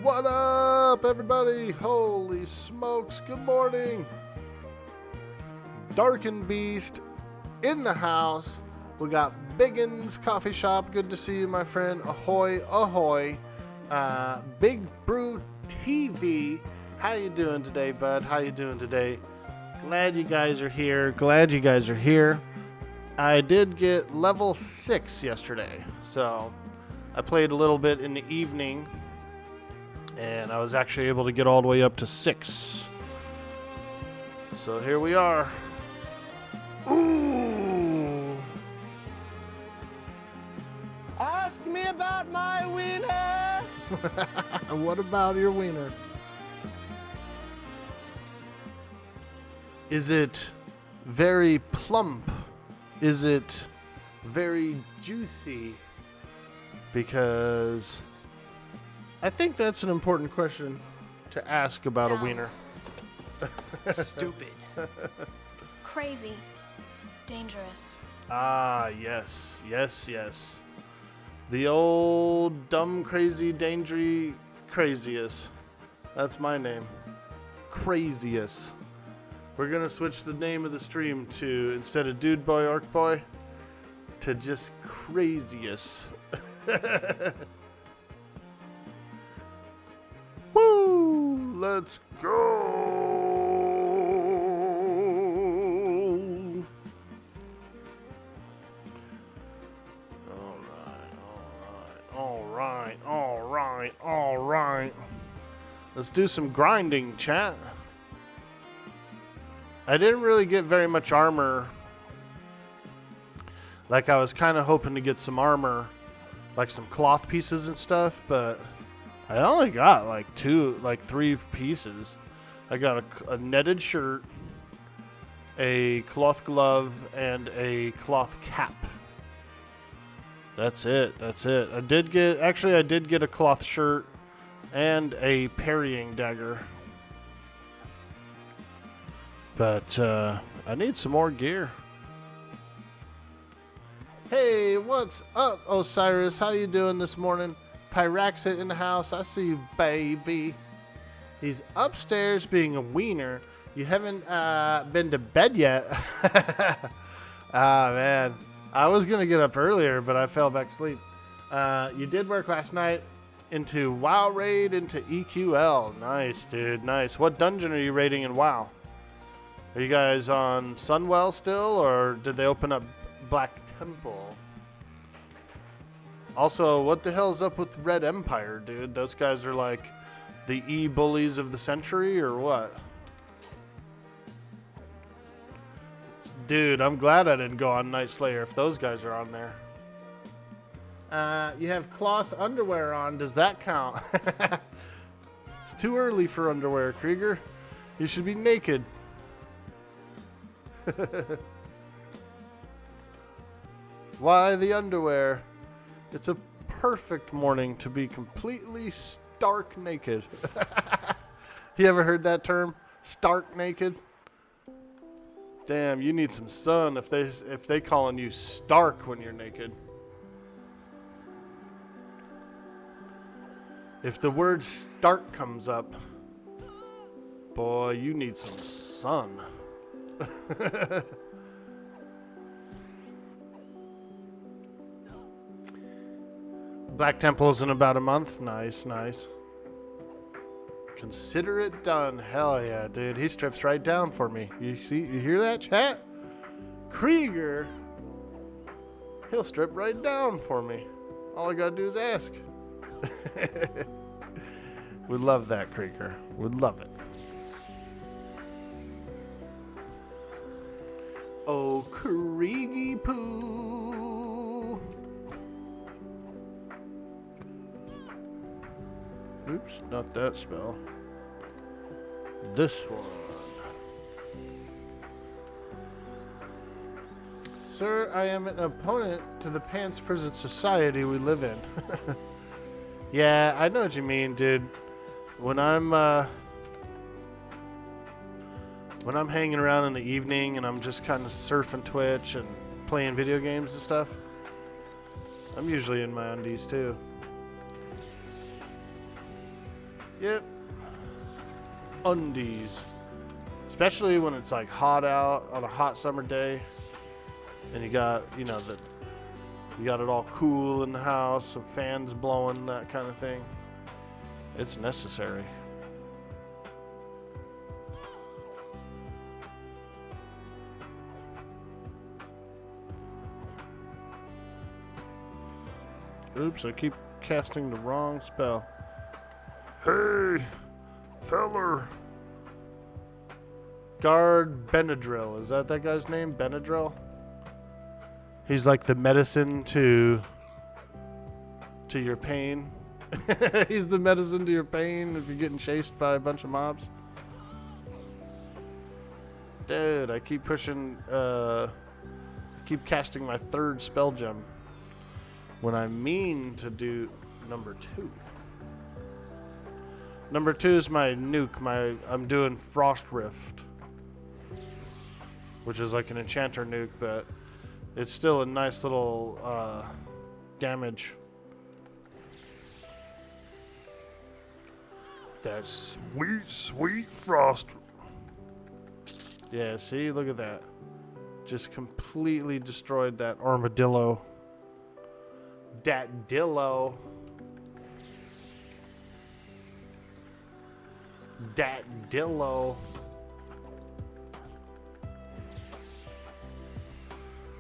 What up, everybody? Holy smokes, good morning. Darkened Beast in the house. We got Biggins Coffee Shop. Good to see you, my friend. Ahoy, ahoy. Big Brew TV. How you doing today, bud? How you doing today? Glad you guys are here. I did get level 6 yesterday, so I played a little bit in the evening, and I was actually able to get all the way up to 6. So here we are. Ooh. Ask me about my wiener. What about your wiener? Is it very plump? Is it very juicy? Because I think that's an important question to ask about a wiener. Stupid. Crazy. Dangerous. Ah, yes. The old dumb, crazy, dangery, craziest. That's my name. Craziest. We're going to switch the name of the stream to, instead of Dude Boy, Orc Boy, to just Craziest. Woo! Let's go! All right. Let's do some grinding, chat. I didn't really get very much armor. Like, I was kind of hoping to get some armor, like some cloth pieces and stuff, but I only got like 3 pieces. I got a netted shirt, a cloth glove, and a cloth cap. That's it. I did get a cloth shirt and a parrying dagger. But I need some more gear. Hey, what's up, Osiris? How you doing this morning? Pyraxit in the house. I see you, baby. He's upstairs being a wiener. You haven't been to bed yet. Ah, man. I was going to get up earlier, but I fell back asleep. You did work last night into WoW raid into EQL. Nice, dude. Nice. What dungeon are you raiding in WoW? Are you guys on Sunwell still, or did they open up Black Temple? Also, what the hell's up with Red Empire, dude? Those guys are like the e-bullies of the century, or what? Dude, I'm glad I didn't go on Night Slayer if those guys are on there. You have cloth underwear on. Does that count? It's too early for underwear, Krieger. You should be naked. Why the underwear? It's a perfect morning to be completely stark naked. You ever heard that term? Stark naked? Damn, you need some sun if they calling you stark when you're naked. If the word stark comes up, boy, you need some sun. Black Temple's in about a month. Nice. Consider it done. Hell yeah, dude. He strips right down for me. You hear that, chat? Krieger, he'll strip right down for me. All I gotta do is ask. We love that, Krieger. We love it. Oh, Kriegy poo. Oops, not that spell. This one. Sir, I am an opponent to the Pants Prison Society we live in. Yeah, I know what you mean, dude. When I'm hanging around in the evening and I'm just kind of surfing Twitch and playing video games and stuff, I'm usually in my undies too. Yep. Undies. Especially when it's like hot out on a hot summer day. And you got, you know, you got it all cool in the house, some fans blowing, that kind of thing. It's necessary. Oops, I keep casting the wrong spell. Hey, feller. Guard Benadryl. Is that guy's name? Benadryl? He's like the medicine to your pain. He's the medicine to your pain if you're getting chased by a bunch of mobs. Dude, I keep pushing, keep casting my third spell gem when I mean to do number 2. Number 2 is my nuke. I'm doing Frost Rift, which is like an enchanter nuke, but it's still a nice little damage. That sweet, sweet frost. Yeah, see? Look at that. Just completely destroyed that armadillo. Dat dillo. Dat dillo.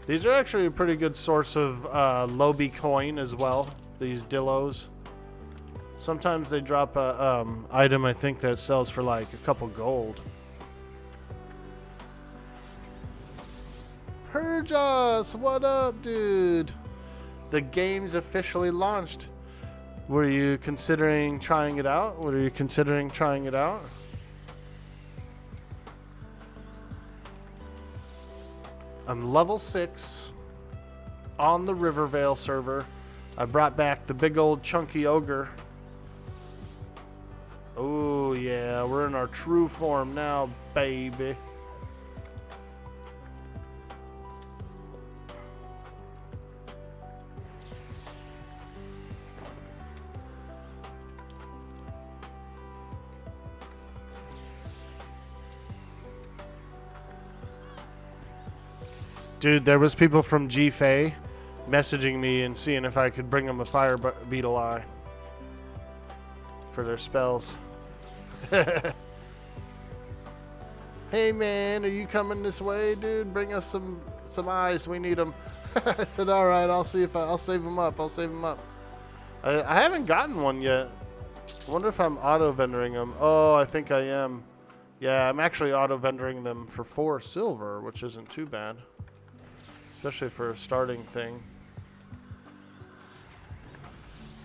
These are actually a pretty good source of Lobby coin as well, these dillos. Sometimes they drop a item, I think, that sells for like a couple gold. Purjas, what up, dude? The game's officially launched. Were you considering trying it out? I'm level 6 on the Rivervale server. I brought back the big old chunky ogre. Oh yeah, we're in our true form now, baby. Dude, there was people from GFA messaging me and seeing if I could bring them a fire beetle eye for their spells. Hey man, are you coming this way, dude? Bring us some eyes. We need them. I said, all right. I'll see if I'll save them up. I haven't gotten one yet. I wonder if I'm auto vendoring them. Oh, I think I am. Yeah, I'm actually auto vendoring them for 4 silver, which isn't too bad, especially for a starting thing.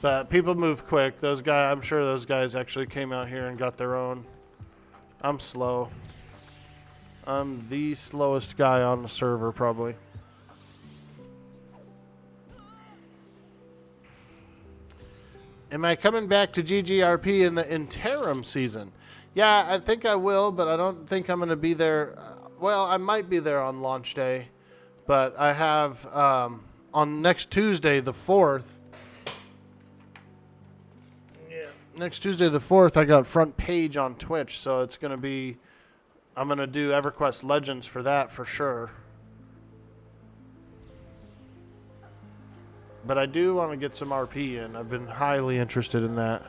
But people move quick. Those guys, I'm sure those guys actually came out here and got their own. I'm slow. I'm the slowest guy on the server, probably. Am I coming back to GGRP in the interim season? Yeah, I think I will, but I don't think I'm going to be there. Well, I might be there on launch day, but I have on next Tuesday, the 4th. Next Tuesday the 4th, I got front page on Twitch, so it's going to be, I'm going to do EverQuest Legends for that for sure. But I do want to get some RP in. I've been highly interested in that.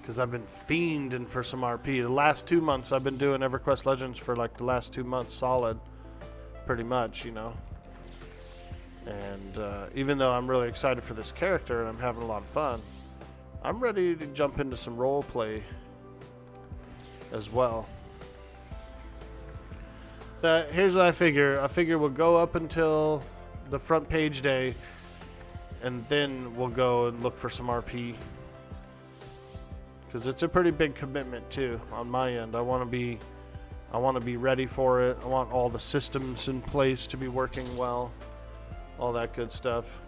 Because I've been fiending for some RP. The last 2 months, I've been doing EverQuest Legends for like the last 2 months solid. Pretty much, you know. And even though I'm really excited for this character and I'm having a lot of fun, I'm ready to jump into some role play as well. But here's what I figure. I figure we'll go up until the front page day, and then we'll go and look for some RP. Because it's a pretty big commitment too on my end. I want to be ready for it. I want all the systems in place to be working well. All that good stuff.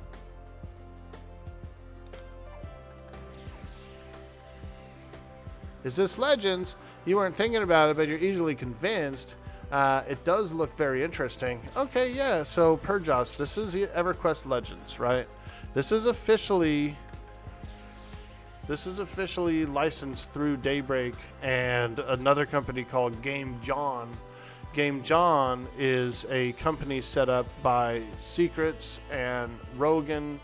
Is this Legends? You weren't thinking about it, but you're easily convinced. It does look very interesting. Okay, yeah, so Purjas, this is EverQuest Legends, right? This is officially This is officially licensed through Daybreak and another company called Game John. Game John is a company set up by Secrets and Rogan.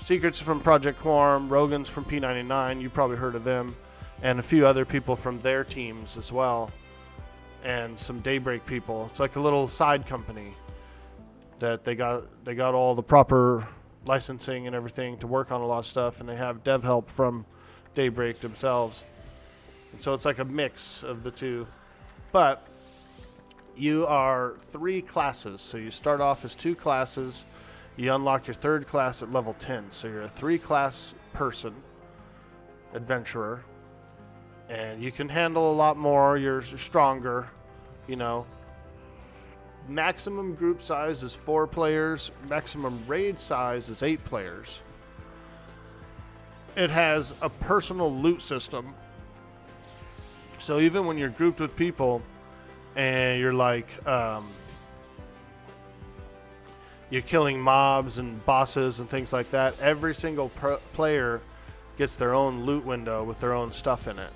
Secrets from Project Quorum, Rogan's from P99, you probably heard of them, and a few other people from their teams as well, and some Daybreak people. It's like a little side company that they got all the proper licensing and everything to work on a lot of stuff, and they have dev help from Daybreak themselves. And so it's like a mix of the two. But you are 3 classes. So you start off as 2 classes. You unlock your 3rd class at level 10. So you're a 3-class person, adventurer. And you can handle a lot more. You're stronger, you know. Maximum group size is 4 players. Maximum raid size is 8 players. It has a personal loot system. So even when you're grouped with people and you're like, you're killing mobs and bosses and things like that, every single player gets their own loot window with their own stuff in it.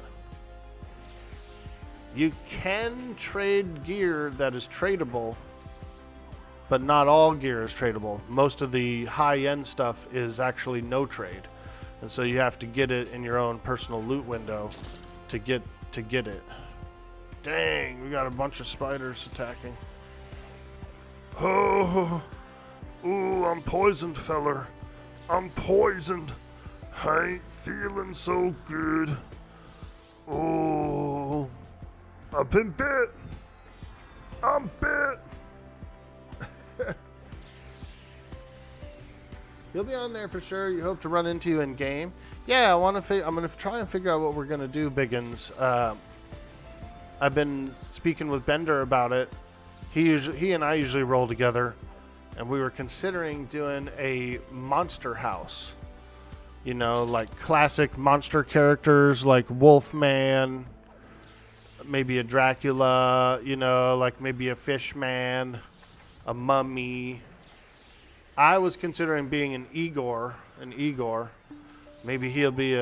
You can trade gear that is tradable, but not all gear is tradable. Most of the high-end stuff is actually no trade. And so you have to get it in your own personal loot window to get it. Dang, we got a bunch of spiders attacking. Oh, ooh, I'm poisoned, feller. I'm poisoned. I ain't feeling so good. Oh, I've been bit. I'm bit. You'll be on there for sure. You hope to run into you in game. Yeah, I'm gonna try and figure out what we're gonna do, Biggins. I've been speaking with Bender about it. He and I usually roll together, and we were considering doing a monster house. You know, like classic monster characters like Wolfman, maybe a Dracula, you know, like maybe a Fishman, a Mummy. I was considering being an Igor. Maybe he'll be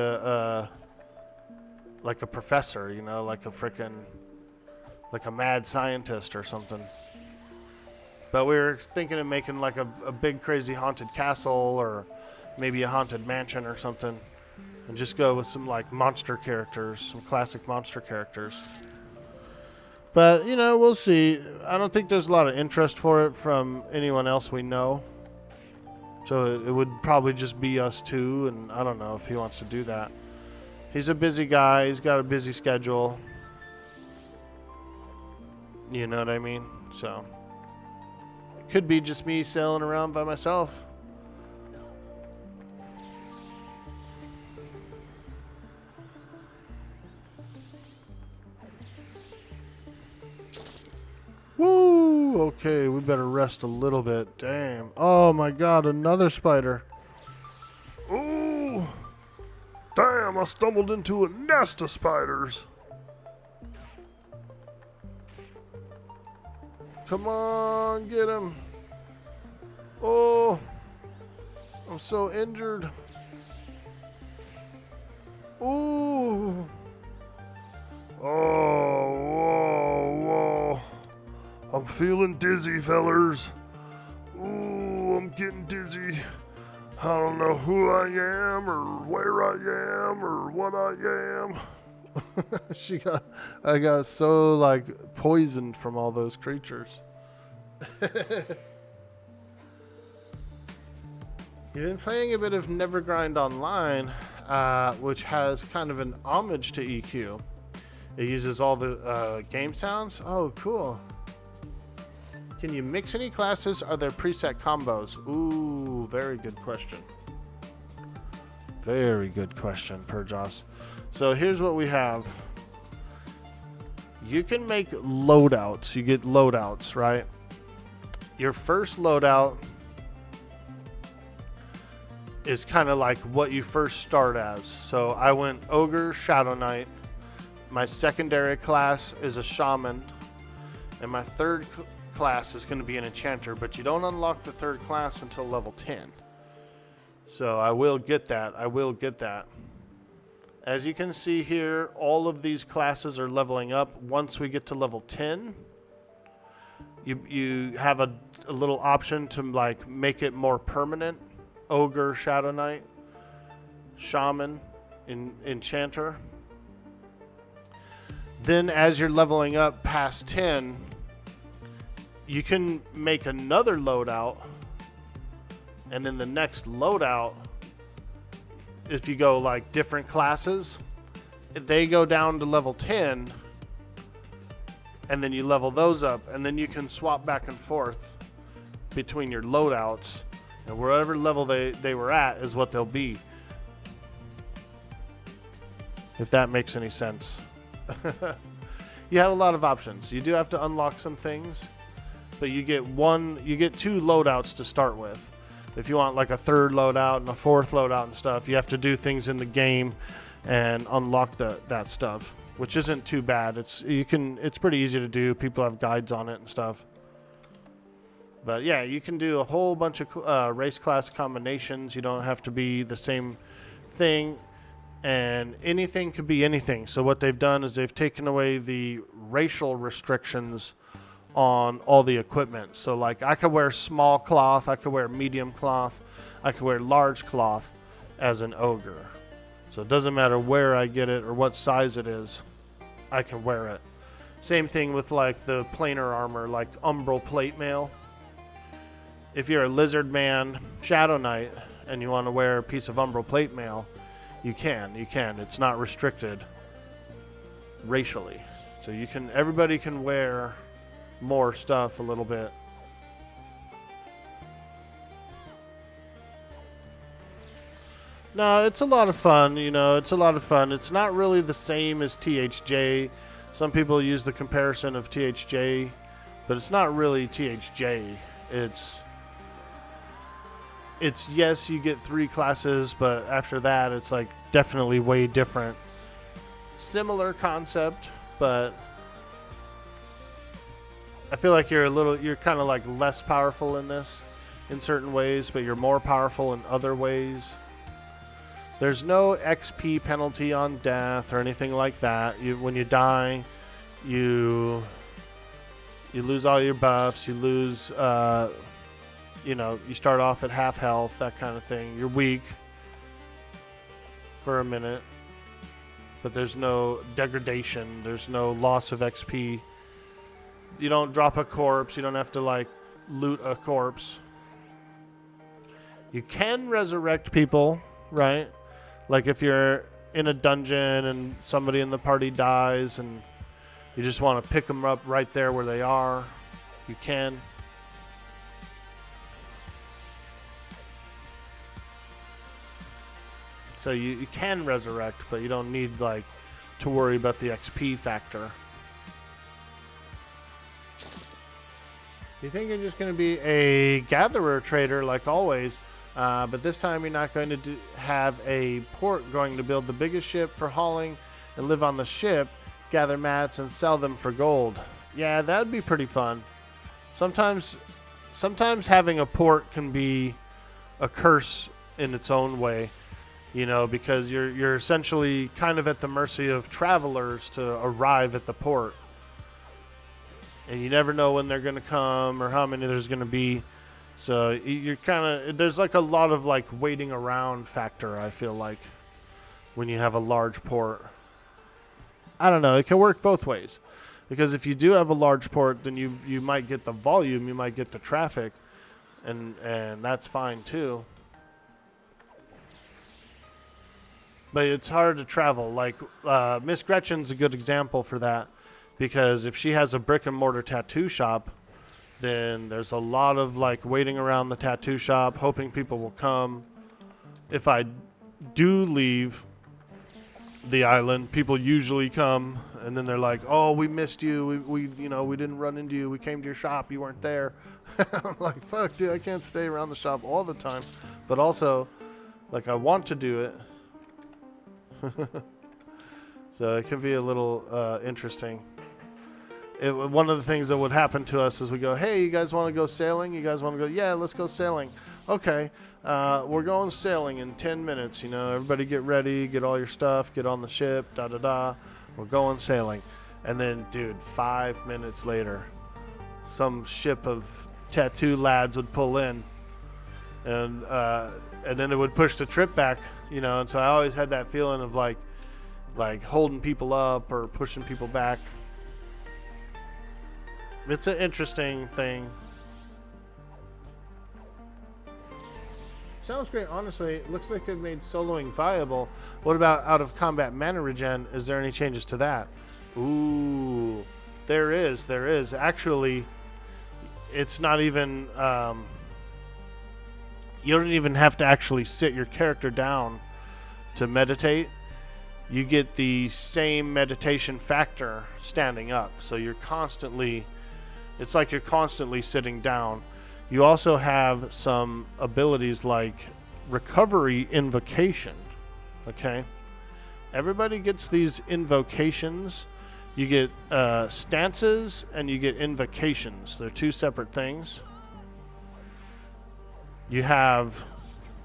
like a professor, you know, like a mad scientist or something. But we were thinking of making like a big crazy haunted castle or maybe a haunted mansion or something, and just go with some like monster characters, some classic monster characters. But, you know, we'll see. I don't think there's a lot of interest for it from anyone else we know. So it would probably just be us 2, and I don't know if he wants to do that. He's a busy guy. He's got a busy schedule. You know what I mean? So it could be just me sailing around by myself. Woo! Okay, we better rest a little bit. Damn. Oh my god, another spider. Ooh! Damn, I stumbled into a nest of spiders. Come on, get him. Oh, I'm so injured. Ooh. Oh, whoa, whoa. I'm feeling dizzy, fellers. Ooh, I'm getting dizzy. I don't know who I am or where I am or what I am. I got so like poisoned from all those creatures. You've been playing a bit of Nevergrind Online, which has kind of an homage to EQ. It uses all the game sounds. Oh, cool. Can you mix any classes? Are there preset combos? Ooh, very good question. Very good question, Perjos. So here's what we have. You can make loadouts. You get loadouts, right? Your first loadout is kind of like what you first start as. So I went Ogre, Shadow Knight. My secondary class is a Shaman. And my third class is going to be an Enchanter. But you don't unlock the third class until level 10. So I will get that. As you can see here, all of these classes are leveling up. Once we get to level 10, you have a little option to like make it more permanent. Ogre, Shadow Knight, Shaman, Enchanter. Then as you're leveling up past 10, you can make another loadout. And in the next loadout, if you go like different classes, they go down to level 10, and then you level those up, and then you can swap back and forth between your loadouts, and wherever level they were at is what they'll be. If that makes any sense. You have a lot of options. You do have to unlock some things, but you get two loadouts to start with. If you want like a third loadout and a fourth loadout and stuff, you have to do things in the game and unlock that stuff, which isn't too bad. It's pretty easy to do. People have guides on it and stuff. But yeah, you can do a whole bunch of race class combinations. You don't have to be the same thing, and anything could be anything. So what they've done is they've taken away the racial restrictions on all the equipment. So like I could wear small cloth, I could wear medium cloth, I could wear large cloth as an ogre. So it doesn't matter where I get it or what size it is, I can wear it. Same thing with like the planar armor, like umbral plate mail. If you're a lizard man, Shadow Knight, and you want to wear a piece of umbral plate mail, you can. It's not restricted racially. So everybody can wear more stuff a little bit. No, it's a lot of fun, it's a lot of fun. It's not really the same as THJ. Some people use the comparison of THJ, but it's not really THJ. It's yes, you get 3 classes, but after that it's like definitely way different. Similar concept, but I feel like you're kind of like less powerful in this in certain ways, but you're more powerful in other ways. There's no XP penalty on death or anything like that. When you die, you lose all your buffs. You lose, you start off at half health, that kind of thing. You're weak for a minute, but there's no degradation. There's no loss of XP. You don't drop a corpse. You don't have to like loot a corpse. You can resurrect people, right? Like if you're in a dungeon and somebody in the party dies and you just want to pick them up right there where they are, you can. So you can resurrect, but you don't need like to worry about the XP factor. You think you're just going to be a gatherer trader like always, but this time you're not going to have a port going to build the biggest ship for hauling and live on the ship, gather mats and sell them for gold. Yeah, that'd be pretty fun. Sometimes having a port can be a curse in its own way, because you're essentially kind of at the mercy of travelers to arrive at the port. And you never know when they're going to come or how many there's going to be. So you're there's like a lot of like waiting around factor, I feel like, when you have a large port. I don't know. It can work both ways. Because if you do have a large port, then you might get the volume, you might get the traffic, and that's fine too. But it's hard to travel. Like Miss Gretchen's a good example for that. Because if she has a brick and mortar tattoo shop, then there's a lot of like waiting around the tattoo shop, hoping people will come. If I do leave the island, people usually come, and then they're like, "Oh, we missed you. We didn't run into you. We came to your shop. You weren't there." I'm like, "Fuck, dude, I can't stay around the shop all the time." But also, like, I want to do it. So it can be a little interesting. One of the things that would happen to us is we go, "Hey, you guys want to go sailing? You guys want to go? Yeah, let's go sailing." okay, we're going sailing in 10 minutes. You know, everybody get ready, get all your stuff, get on the ship, da-da-da. We're going sailing. And then, dude, 5 minutes later, some ship of tattoo lads would pull in. And then it would push the trip back, you know. And so I always had that feeling of like holding people up or pushing people back. It's an interesting thing. Sounds great. Honestly, it looks like it made soloing viable. What about out of combat mana regen? Is there any changes to that? Ooh, there is. There is. Actually, it's not even... you don't even have to actually sit your character down to meditate. You get the same meditation factor standing up. So you're constantly... It's like you're constantly sitting down. You also have some abilities like recovery invocation. Okay? Everybody gets these invocations. You get stances and you get invocations. They're two separate things. You have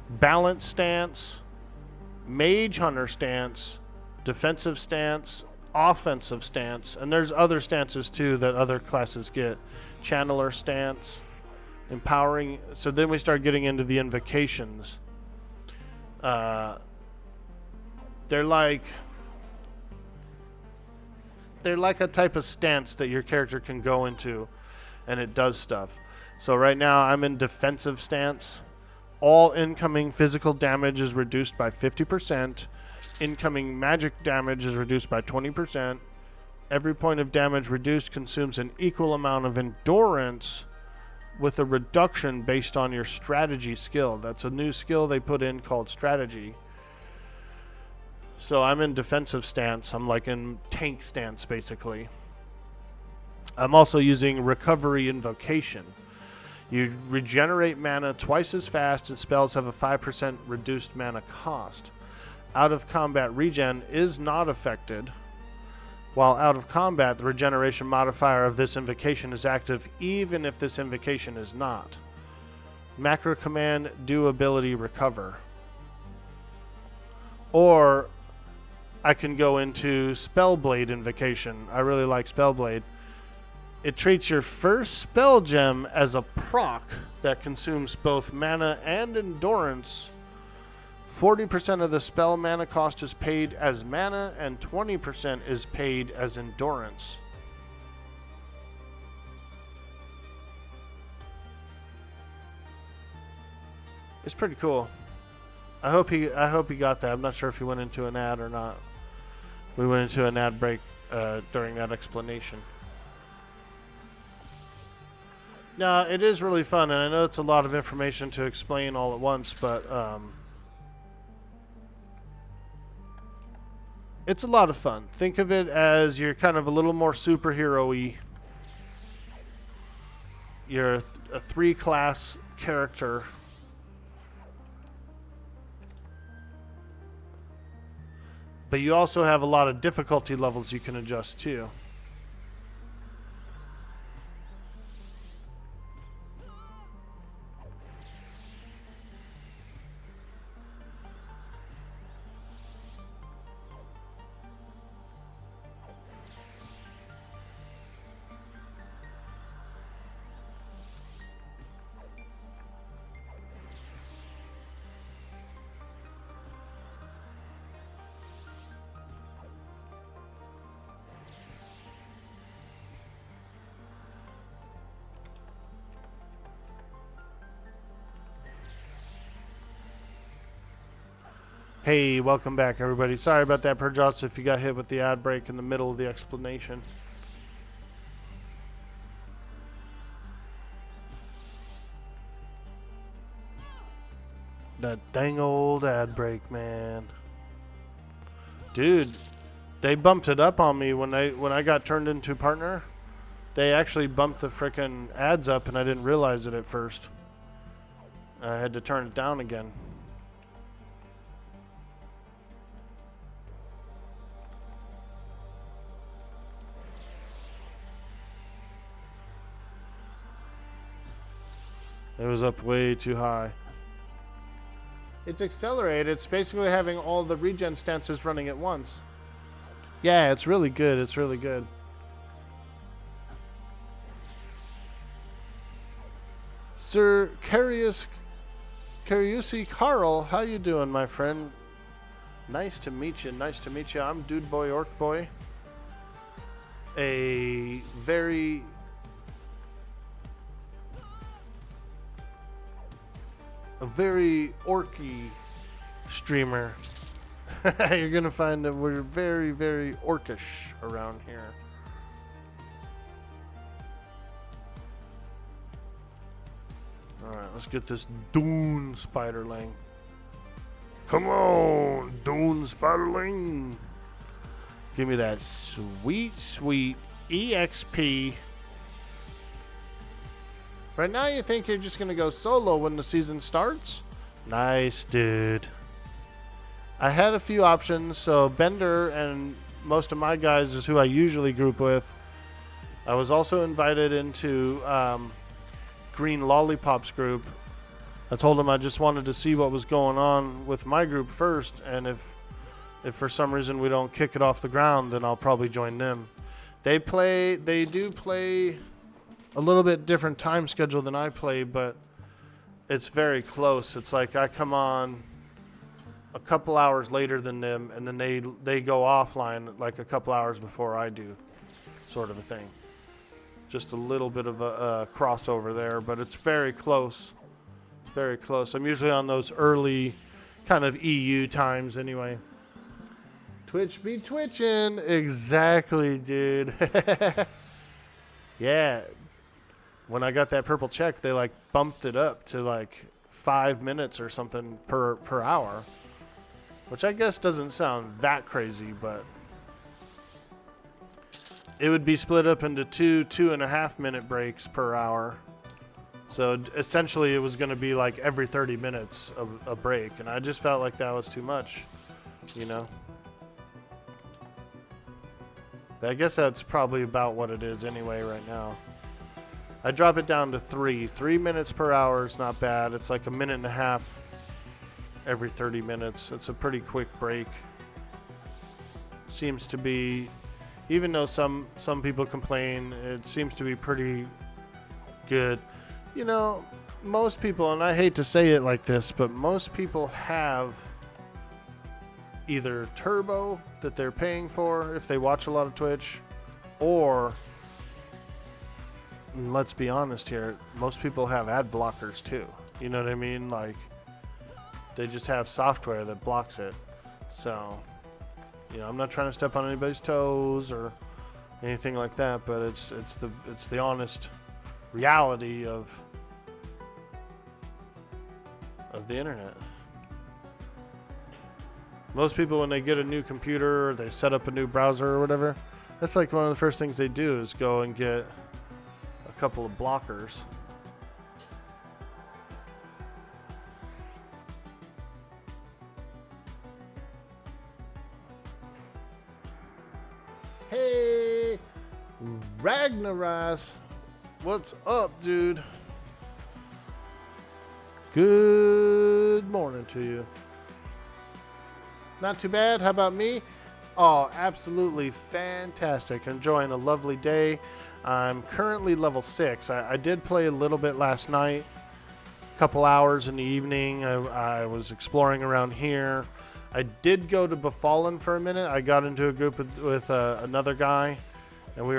balance stance, mage hunter stance, defensive stance, offensive stance, and there's other stances too that other classes get. Channeler stance, empowering. So then we start getting into the invocations. They're like a type of stance that your character can go into, and it does stuff. So right now I'm in defensive stance. All incoming physical damage is reduced by 50%. Incoming magic damage is reduced by 20%. Every point of damage reduced consumes an equal amount of endurance with a reduction based on your strategy skill. That's a new skill they put in called strategy. So I'm in defensive stance. I'm like in tank stance, basically. I'm also using recovery invocation. You regenerate mana twice as fast, and spells have a 5% reduced mana cost. Out of combat regen is not affected. While out of combat, the regeneration modifier of this invocation is active even if this invocation is not. Macro command, do ability recover. Or I can go into Spellblade invocation. I really like Spellblade. It treats your first spell gem as a proc that consumes both mana and endurance. 40% of the spell mana cost is paid as mana, and 20% is paid as endurance. It's pretty cool. I hope he got that. I'm not sure if he went into an ad or not. We went into an ad break during that explanation. No, it is really fun, and I know it's a lot of information to explain all at once, but it's a lot of fun. Think of it as you're kind of a little more superhero-y. You're a 3-class character. But you also have a lot of difficulty levels you can adjust too. Hey, welcome back, everybody. Sorry about that, Perjots, if you got hit with the ad break in the middle of the explanation. That dang old ad break, man. Dude, they bumped it up on me when I got turned into partner. They actually bumped the frickin' ads up, and I didn't realize it at first. I had to turn it down again. It was up way too high. It's accelerated. It's basically having all the regen stances running at once. Yeah, it's really good. It's really good. Sir Cariusi Carl, how you doing, my friend? Nice to meet you. Nice to meet you. I'm Dude Boy Orc Boy. A very orky streamer. You're gonna find that we're very, very orcish around here. Alright, let's get this Dune Spiderling. Come on, Dune Spiderling. Give me that sweet, sweet EXP. Right now you think you're just going to go solo when the season starts? Nice, dude. I had a few options, so Bender and most of my guys is who I usually group with. I was also invited into Green Lollipop's group. I told him I just wanted to see what was going on with my group first, and if for some reason we don't kick it off the ground, then I'll probably join them. They do play a little bit different time schedule than I play, but it's very close. It's like I come on a couple hours later than them, and then they go offline like a couple hours before I do, sort of a thing. Just a little bit of a crossover there, but it's very close. Very close. I'm usually on those early kind of EU times anyway. Twitch be twitching. Exactly, dude. Yeah. When I got that purple check, they like bumped it up to like 5 minutes or something per hour, which I guess doesn't sound that crazy, but it would be split up into 2.5 minute breaks per hour. So essentially it was going to be like every 30 minutes a break, and I just felt like that was too much, you know. I guess that's probably about what it is anyway right now. I drop it down to 3 minutes per hour is not bad. It's like 1.5 minutes every 30 minutes. It's a pretty quick break. Seems to be, even though some people complain, it seems to be pretty good. You know, most people, and I hate to say it like this, but most people have either turbo that they're paying for if they watch a lot of Twitch, or, and let's be honest here, most people have ad blockers too. You know what I mean? Like, they just have software that blocks it. So, you know, I'm not trying to step on anybody's toes or anything like that, but it's the honest reality of the internet. Most people, when they get a new computer or they set up a new browser or whatever, that's like one of the first things they do is go and get a couple of blockers. Hey, Ragnaras, what's up, dude? Good morning to you. Not too bad. How about me? Oh, absolutely fantastic. Enjoying a lovely day. I'm currently level 6. I did play a little bit last night. A couple hours in the evening. I was exploring around here. I did go to Befallen for a minute. I got into a group with another guy, and we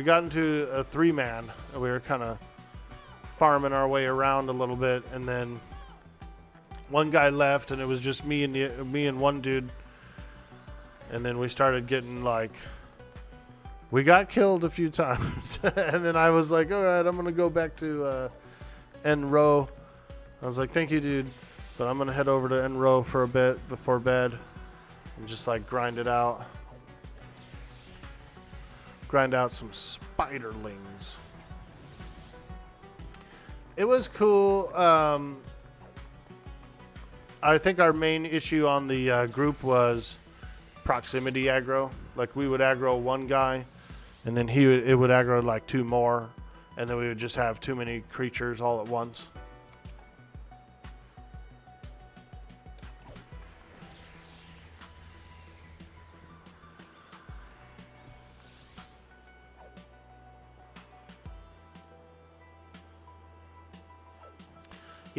got into a 3-man, and we were kind of farming our way around a little bit, and then one guy left, and it was just me and one dude, and then we started getting like, we got killed a few times, and then I was like, all right, I'm gonna go back to N row. I was like, thank you, dude, but I'm gonna head over to N row for a bit before bed and just like grind out some spiderlings. It was cool. I think our main issue on the group was proximity aggro. Like, we would aggro one guy, and then it would aggro like 2 more, and then we would just have too many creatures all at once.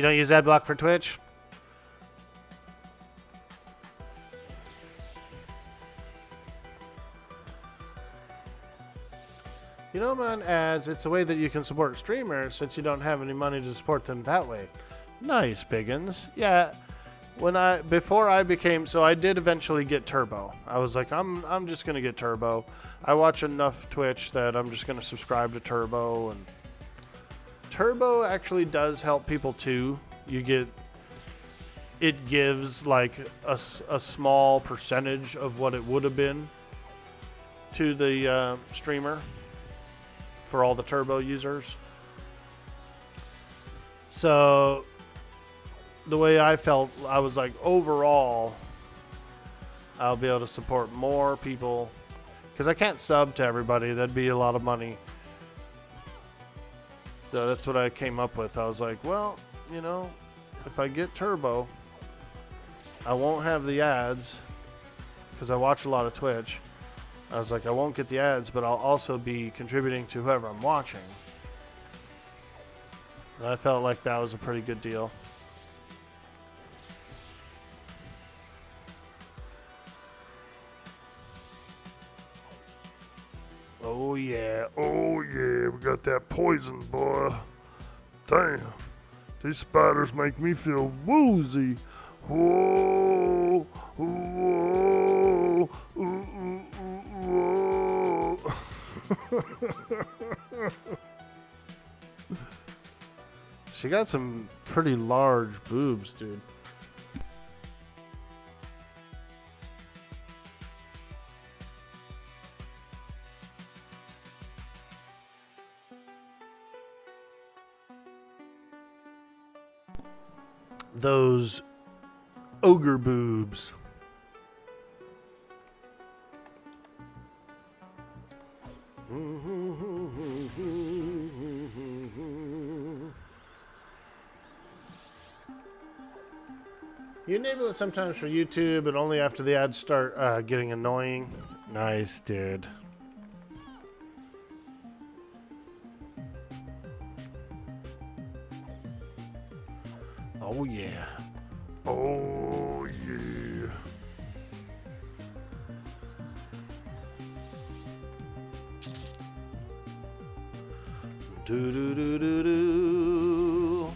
You don't use AdBlock for Twitch? You don't mind ads. It's a way that you can support streamers since you don't have any money to support them that way. Nice, Biggins. Yeah. Before I became, so I did eventually get Turbo. I was like, I'm just gonna get Turbo. I watch enough Twitch that I'm just gonna subscribe to Turbo, and Turbo actually does help people too. It gives like a small percentage of what it would have been to the streamer for all the Turbo users. So the way I felt, I was like, overall, I'll be able to support more people because I can't sub to everybody. That'd be a lot of money. So that's what I came up with. I was like, well, you know, if I get Turbo, I won't have the ads because I watch a lot of Twitch. I was like, I won't get the ads, but I'll also be contributing to whoever I'm watching. And I felt like that was a pretty good deal. Oh yeah, we got that poison, boy. Damn, these spiders make me feel woozy. Whoa, whoa, whoa. She got some pretty large boobs, dude. Those ogre boobs. You enable it sometimes for YouTube, but only after the ads start getting annoying. Nice, dude. Oh yeah. Oh yeah. Do do do do do.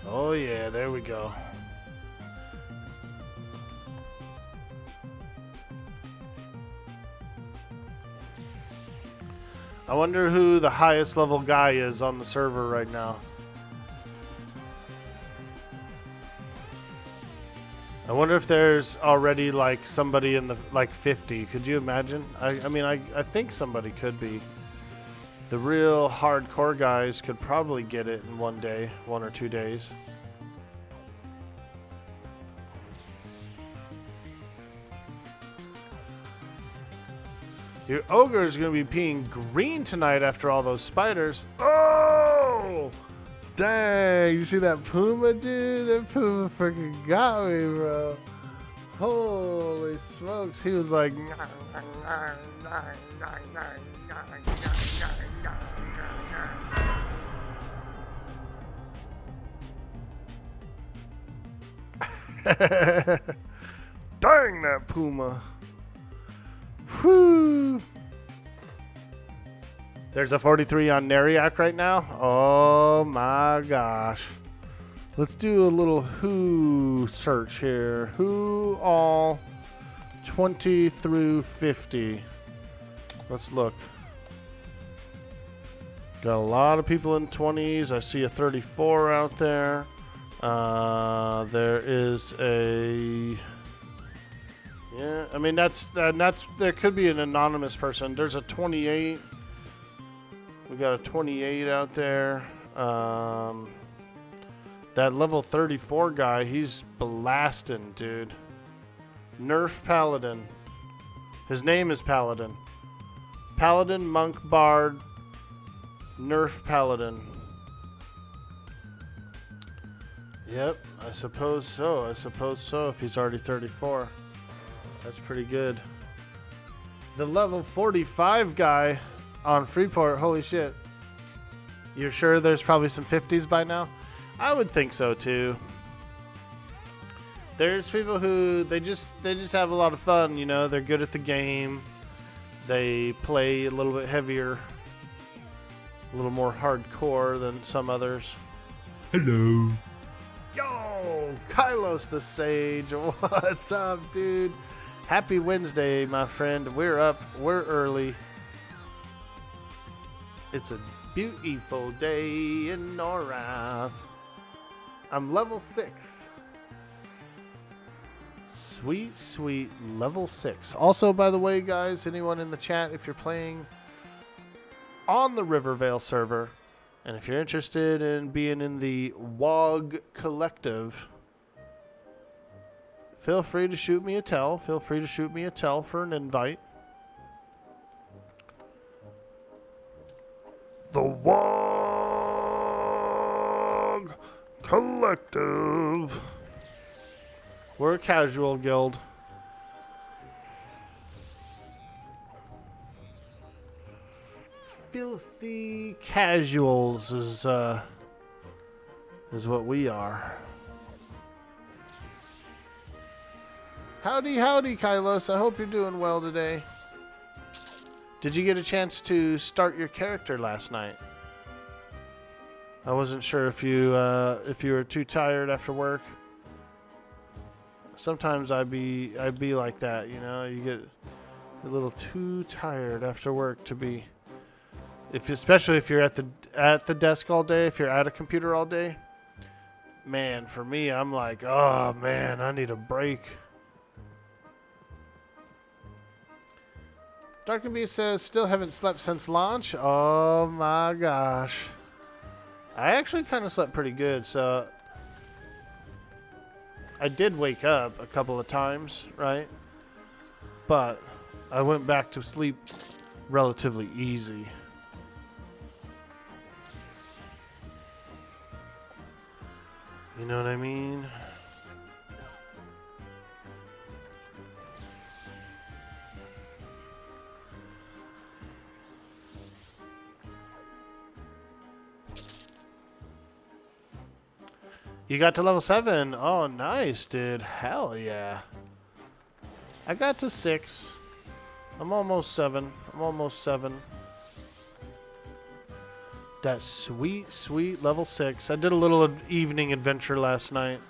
Oh yeah, there we go. I wonder who the highest level guy is on the server right now. I wonder if there's already like somebody in the like 50. Could you imagine? I mean, I think somebody could be. The real hardcore guys could probably get it in one day, 1 or 2 days. Your ogre is going to be peeing green tonight after all those spiders. Oh! Dang, you see that puma, dude? That puma freaking got me, bro. Holy smokes. He was like... Dang, that puma. Whew. There's a 43 on Neriak right now. Oh my gosh. Let's do a little who search here. Who all 20 through 50. Let's look. Got a lot of people in 20s. I see a 34 out there. There is a... Yeah, I mean, that's there could be an anonymous person. There's a 28. We got a 28 out there. That level 34 guy, he's blasting, dude. Nerf Paladin. His name is Paladin. Paladin, Monk, Bard, Nerf Paladin. Yep, I suppose so. If he's already 34. That's pretty good. The level 45 guy on Freeport, holy shit. You're sure there's probably some 50s by now? I would think so too. There's people who they just have a lot of fun, you know, they're good at the game. They play a little bit heavier, a little more hardcore than some others. Hello. Yo, Kylos the Sage, what's up, dude? Happy Wednesday, my friend. We're up, we're early. It's a beautiful day in Norath. I'm level 6. Sweet, sweet level 6. Also, by the way, guys, anyone in the chat, if you're playing on the Rivervale server, and if you're interested in being in the WOG Collective, feel free to shoot me a tell. Feel free to shoot me a tell for an invite. The WOG Collective. We're a casual guild. Filthy casuals is what we are. Howdy, howdy, Kylos. I hope you're doing well today. Did you get a chance to start your character last night? I wasn't sure if you were too tired after work. Sometimes I'd be like that, you know. You get a little too tired after work to be. Especially if you're at the desk all day, if you're at a computer all day. Man, for me, I'm like, oh man, I need a break. Dark and Beast says, still haven't slept since launch. Oh my gosh. I actually kind of slept pretty good, so I did wake up a couple of times, right? But I went back to sleep relatively easy. You know what I mean? You got to level 7. Oh, nice, dude. Hell yeah. I got to 6. I'm almost 7. That sweet, sweet level 6. I did a little evening adventure last night.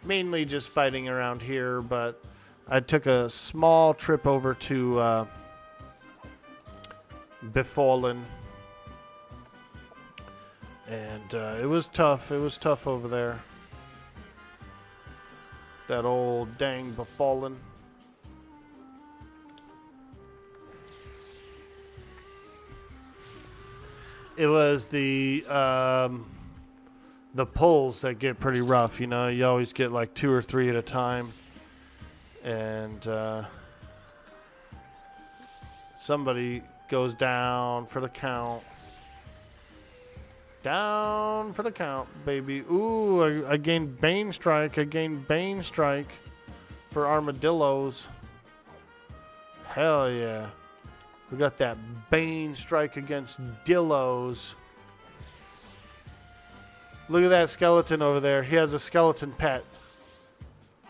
Mainly just fighting around here, but I took a small trip over to Befallen. And it was tough. It was tough over there. That old dang Befallen. It was the pulls that get pretty rough, you know. You always get like 2 or 3 at a time. And somebody goes down for the count. Down for the count, baby. Ooh, I gained Bane Strike. I gained Bane Strike for armadillos. Hell yeah. We got that Bane Strike against dillos. Look at that skeleton over there. He has a skeleton pet.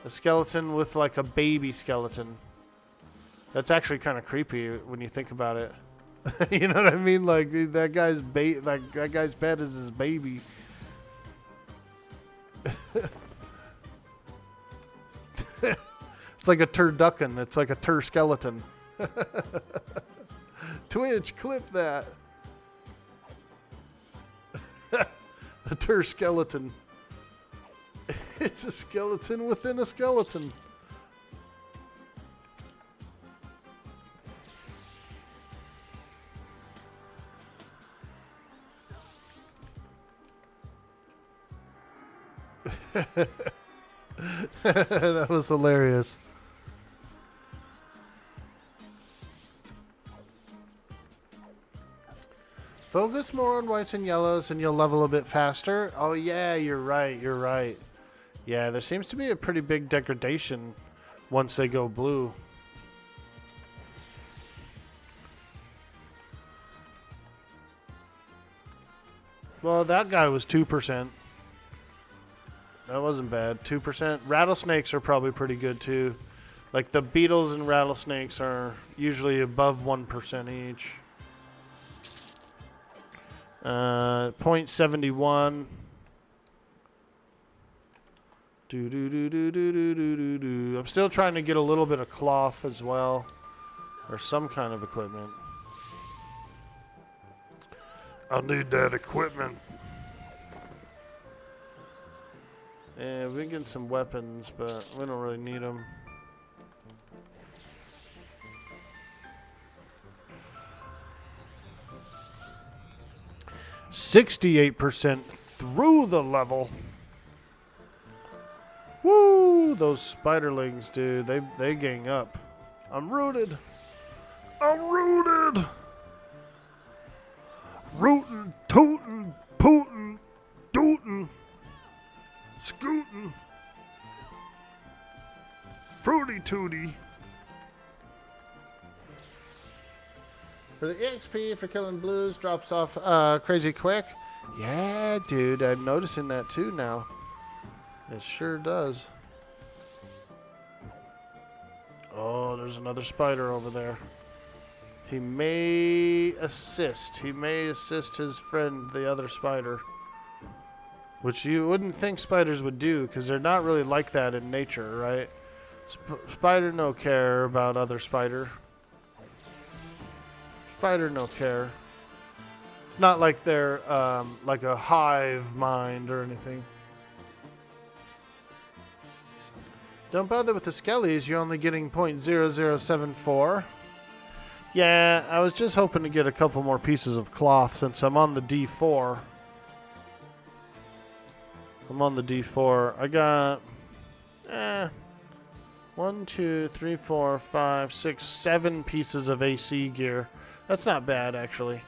A skeleton with like a baby skeleton. That's actually kind of creepy when you think about it. You know what I mean? Like that guy's that guy's pet is his baby. It's like a turducken. It's like a tur skeleton. Twitch, clip that. A tur skeleton. It's a skeleton within a skeleton. That was hilarious. Focus more on whites and yellows and you'll level a bit faster. Oh yeah, you're right, you're right. Yeah, there seems to be a pretty big degradation once they go blue. Well, that guy was 2%. That wasn't bad. 2%. Rattlesnakes are probably pretty good too. Like the beetles and rattlesnakes are usually above 1% each. 0.71. I'm still trying to get a little bit of cloth as well, or some kind of equipment. I need that equipment. Yeah, we can get some weapons, but we don't really need them. %68 through the level. Woo! Those spiderlings, dude, they gang up. I'm rooted. I'm rooted. Rootin', tootin', pootin', dootin', scootin', fruity tooty. For the EXP for killing blues drops off crazy quick. Yeah, dude, I'm noticing that too now. It sure does. Oh, there's another spider over there. He may assist. He may assist his friend, the other spider. Which you wouldn't think spiders would do, because they're not really like that in nature, right? Spider no care about other spider. Spider no care. Not like they're like a hive mind or anything. Don't bother with the skellies. You're only getting 0.0074. Yeah, I was just hoping to get a couple more pieces of cloth since I'm on the D4. I'm on the D4. I got 1, 2, 3, 4, 5, 6, 7 pieces of AC gear. That's not bad, actually.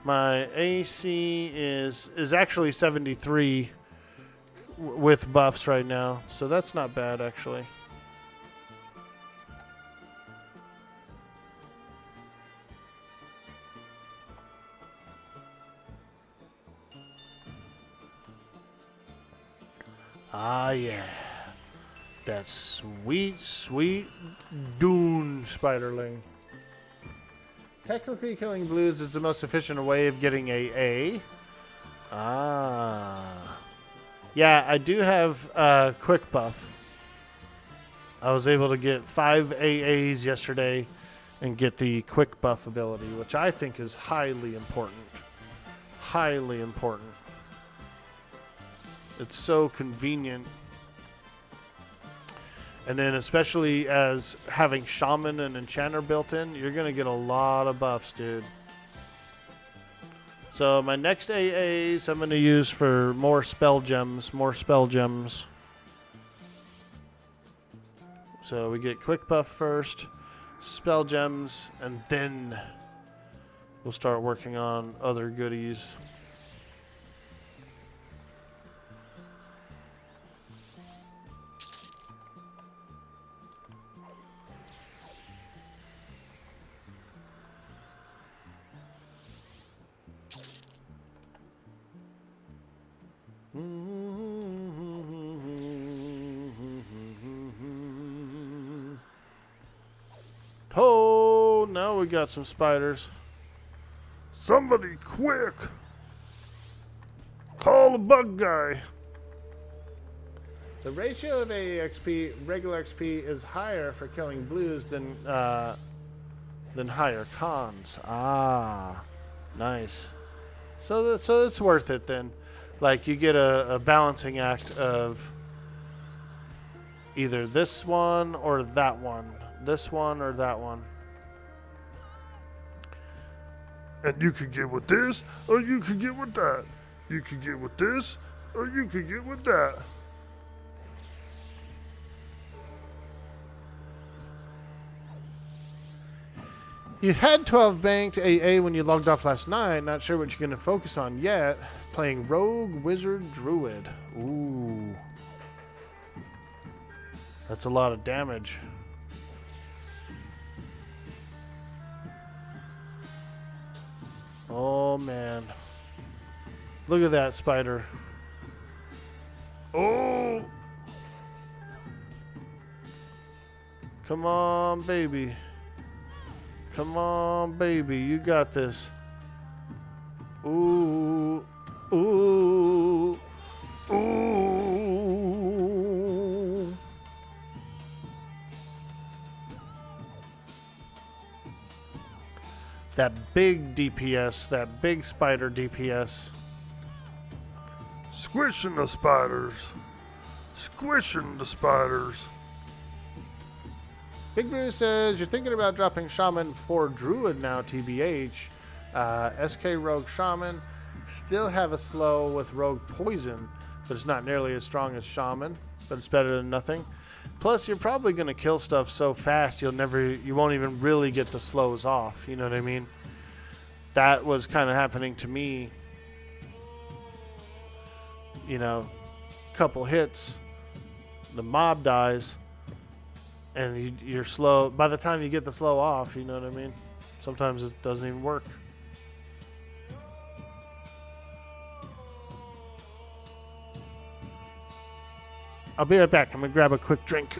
My AC is actually 73 with buffs right now, so that's not bad, actually. Ah, yeah. That sweet, sweet Dune Spiderling. Technically, killing blues is the most efficient way of getting AA. Ah. Yeah, I do have quick buff. I was able to get 5 AAs yesterday and get the quick buff ability, which I think is highly important. Highly important. It's so convenient. And then especially as having Shaman and Enchanter built in, you're going to get a lot of buffs, dude. So my next AAs I'm going to use for more spell gems. So we get quick buff first, spell gems, and then we'll start working on other goodies. Oh, now we got some spiders. Somebody quick! Call the bug guy. The ratio of AXP, regular XP, is higher for killing blues than higher cons. Ah, nice. So it's worth it then. Like you get a balancing act of either this one or that one. This one or that one. And you could get with this, or you could get with that. You could get with this, or you could get with that. You had 12 banked AA when you logged off last night. Not sure what you're going to focus on yet. Playing Rogue, Wizard, Druid. Ooh. That's a lot of damage. Oh, man. Look at that spider. Oh! Come on, baby. Come on, baby. You got this. Ooh. Ooh. Ooh. That big DPS, that big spider DPS. Squishing the spiders. Squishing the spiders. Big Brew says, you're thinking about dropping Shaman for Druid now, TBH. SK Rogue Shaman. Still have a slow with Rogue Poison, but it's not nearly as strong as Shaman, but it's better than nothing. Plus, you're probably going to kill stuff so fast you won't even really get the slows off. You know what I mean? That was kind of happening to me. You know, couple hits, the mob dies, and you're slow. By the time you get the slow off, you know what I mean? Sometimes it doesn't even work. I'll be right back. I'm going to grab a quick drink.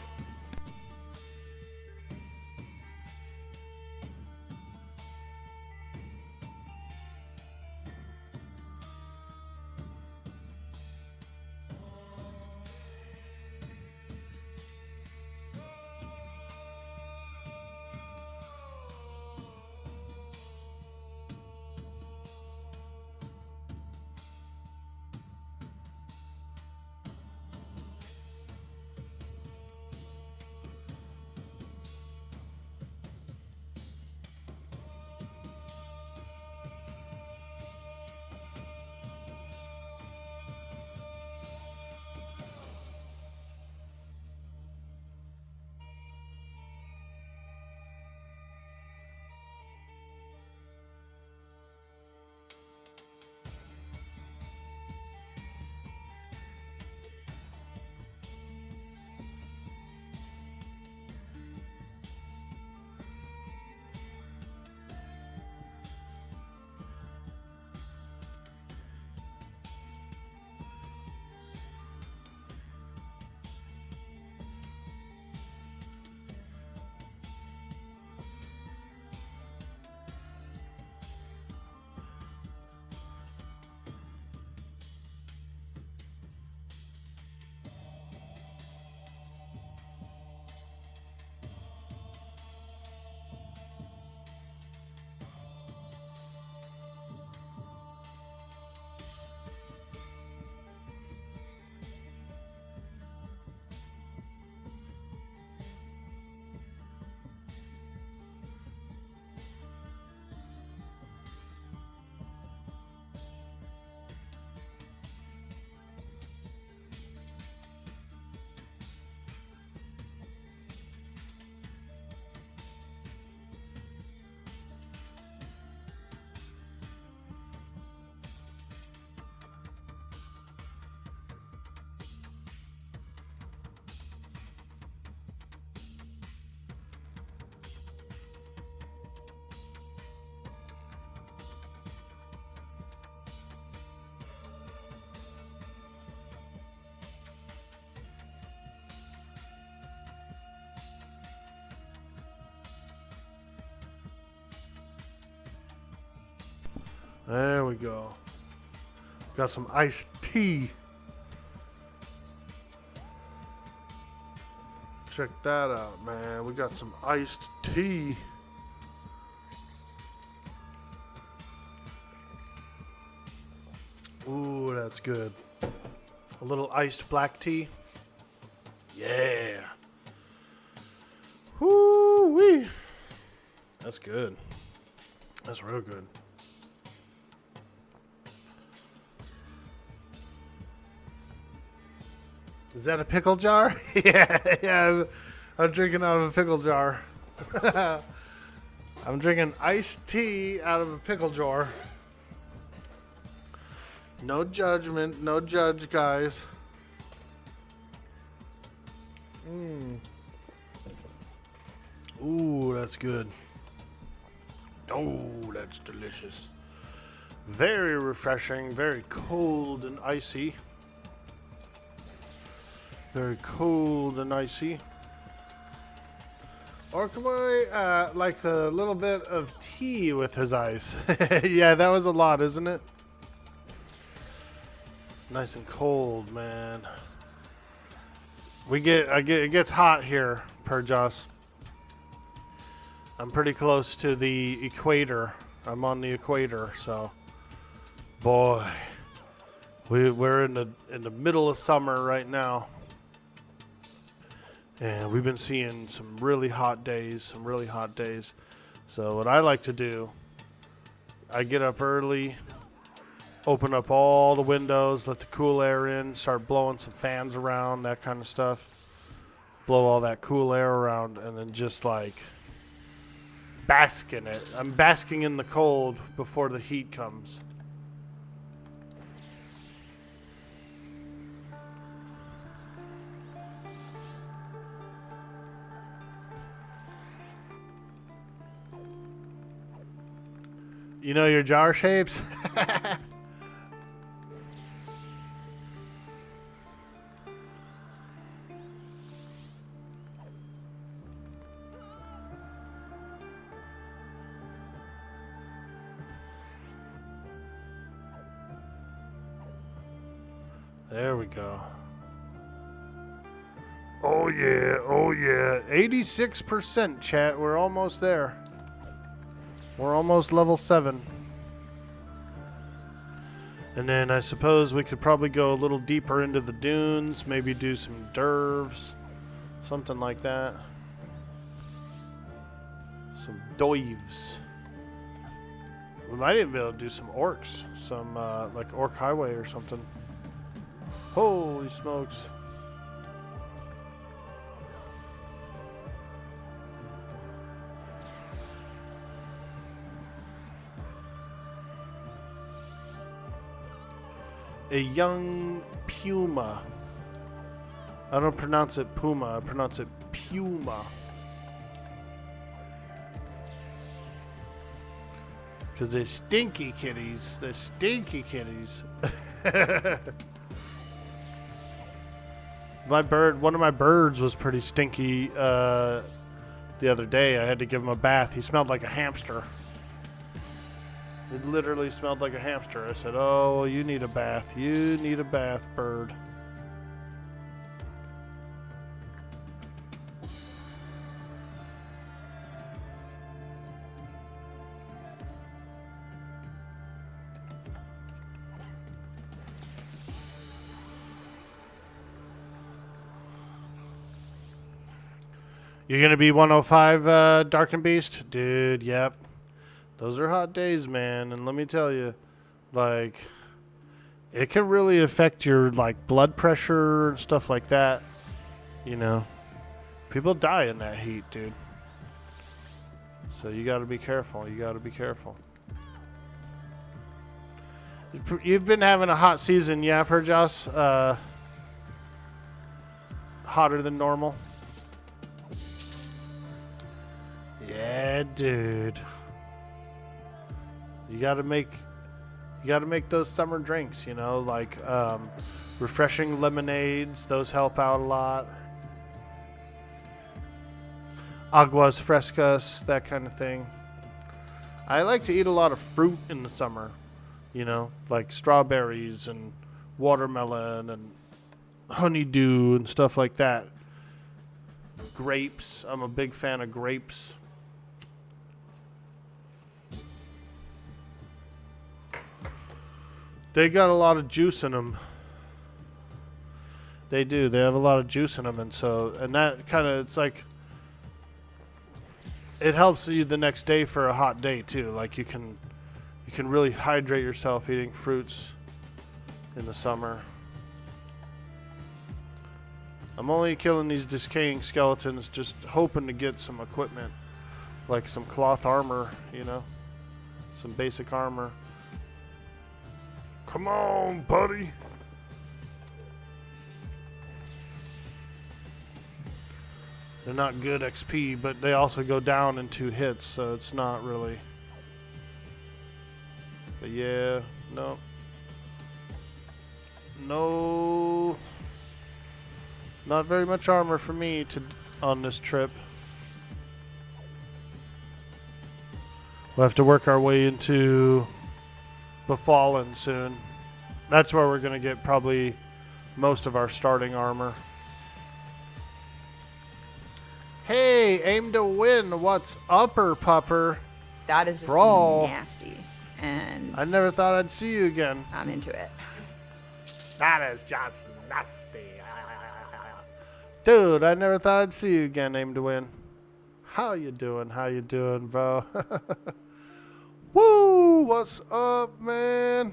There we go. Got some iced tea. Check that out, man. We got some iced tea. Ooh, that's good. A little iced black tea. Yeah. Whoo-wee. That's good. That's real good. Is that a pickle jar? yeah. I'm drinking out of a pickle jar. I'm drinking iced tea out of a pickle jar. No judgment, no judge, guys. Ooh, that's good. Oh, that's delicious. Very refreshing, very cold and icy. Very cold and icy. Orkboy likes a little bit of tea with his ice. Yeah, that was a lot, isn't it? Nice and cold, man. It gets hot here, Perjos. I'm pretty close to the equator. I'm on the equator, so boy, we're in the middle of summer right now. And we've been seeing some really hot days, So what I like to do, I get up early, open up all the windows, let the cool air in, start blowing some fans around, that kind of stuff. Blow all that cool air around, and then just like bask in it. I'm basking in the cold before the heat comes. You know your jar shapes? There we go. Oh yeah, oh yeah. 86% chat, we're almost there. We're almost level 7. And then I suppose we could probably go a little deeper into the dunes, maybe do some derves, something like that. Some dives. We might even be able to do some orcs, some like Orc Highway or something. Holy smokes. A young puma. I don't pronounce it puma, I pronounce it puma. Because they're stinky kitties. They're stinky kitties. One of my birds was pretty stinky the other day. I had to give him a bath. He smelled like a hamster. It literally smelled like a hamster. I said, oh, you need a bath. You need a bath, bird. You're going to be 105, Dark and Beast? Dude, yep. Those are hot days, man. And let me tell you, like, it can really affect your, like, blood pressure and stuff like that. You know, people die in that heat, dude. So you got to be careful. You got to be careful. You've been having a hot season, yeah, Perjos? Hotter than normal? Yeah, dude. You gotta make those summer drinks, you know, like refreshing lemonades. Those help out a lot. Aguas frescas, that kind of thing. I like to eat a lot of fruit in the summer, you know, like strawberries and watermelon and honeydew and stuff like that. Grapes. I'm a big fan of grapes. They got a lot of juice in them. They do. They have a lot of juice in them, and that kind of, it's like, it helps you the next day for a hot day too. Like you can really hydrate yourself eating fruits in the summer. I'm only killing these decaying skeletons, just hoping to get some equipment, like some cloth armor, you know, some basic armor. Come on, buddy. They're not good XP, but they also go down in 2 hits, so it's not really But yeah, no. No. Not very much armor for me on this trip. We'll have to work our way into Befallen soon. That's where we're going to get probably most of our starting armor. Hey, aim to win. What's upper pupper? That is just Brawl. nasty. And I never thought I'd see you again. I'm into it. That is just nasty. Dude, I never thought I'd see you again, aim to win. How you doing? How you doing, bro? Woo! What's up, man?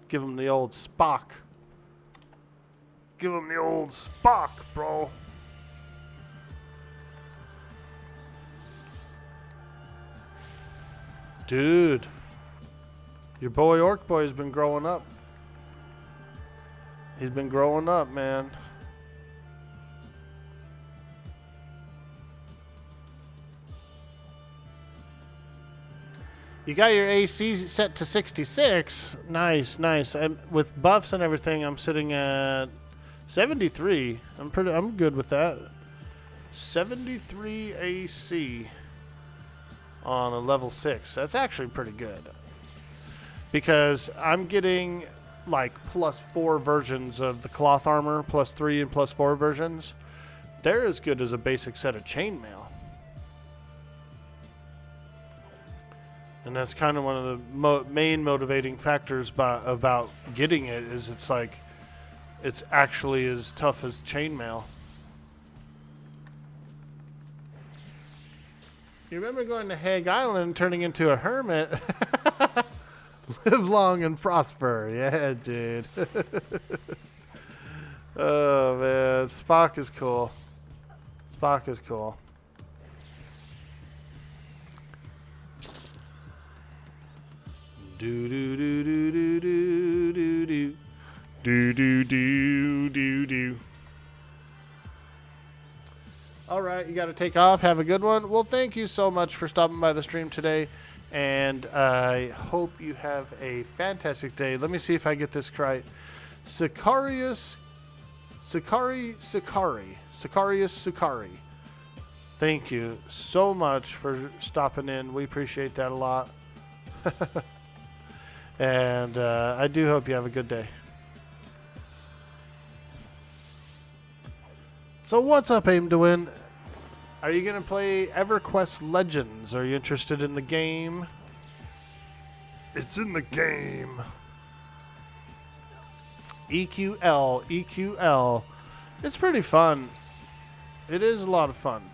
Give him the old Spock. Give him the old Spock, bro. Dude. Your boy Orc Boy's been growing up. He's been growing up, man. You got your AC set to 66. Nice, nice. With buffs and everything, I'm sitting at 73. I'm good with that. 73 AC on a level 6. That's actually pretty good. Because I'm getting like +4 versions of the cloth armor, +3 and +4 versions. They're as good as a basic set of chainmail. And that's kind of one of the main motivating factors about getting it is it's like it's actually as tough as chainmail. You remember going to Hague Island and turning into a hermit? Live long and prosper. Yeah, dude. Oh, man. Spock is cool. Spock is cool. Do do do do do do do do do do do do do. All right, you got to take off. Have a good one. Well, thank you so much for stopping by the stream today, and I hope you have a fantastic day. Let me see if I get this right. Sicarius Sicari. Thank you so much for stopping in. We appreciate that a lot. And I do hope you have a good day. So what's up, Aim to Win? Are you going to play Everquest Legends? Are you interested in the game? It's in the game. EQL. It's pretty fun. It is a lot of fun.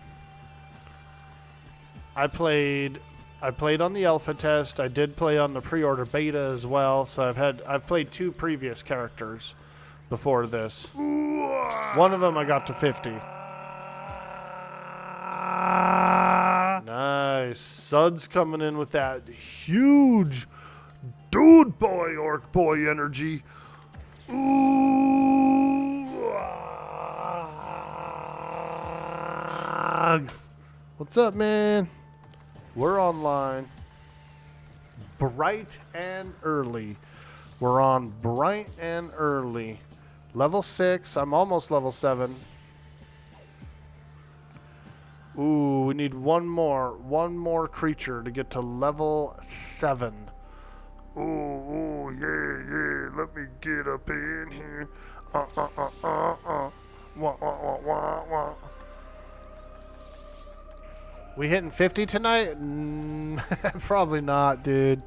I played on the alpha test. I did play on the pre-order beta as well. So I've played 2 previous characters before this. One of them I got to 50. Nice. Sud's coming in with that huge dude boy, orc boy energy. What's up, man? We're online. Bright and early. We're on bright and early. Level 6. I'm almost level 7. Ooh, we need one more creature to get to level 7. Ooh, yeah. Let me get up in here. Wah. We hitting 50 tonight? Probably not, dude.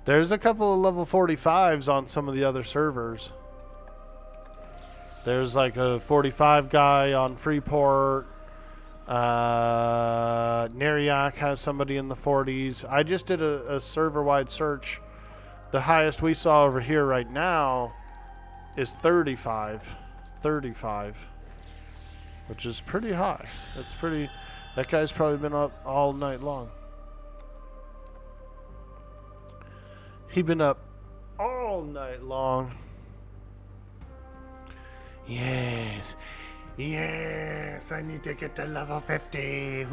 There's a couple of level 45s on some of the other servers. There's like a 45 guy on Freeport. Neriak has somebody in the 40s. I just did a server-wide search. The highest we saw over here right now is 35. 35. Which is pretty high. That's pretty... That guy's probably been up all night long. He been up all night long. Yes, I need to get to level 50.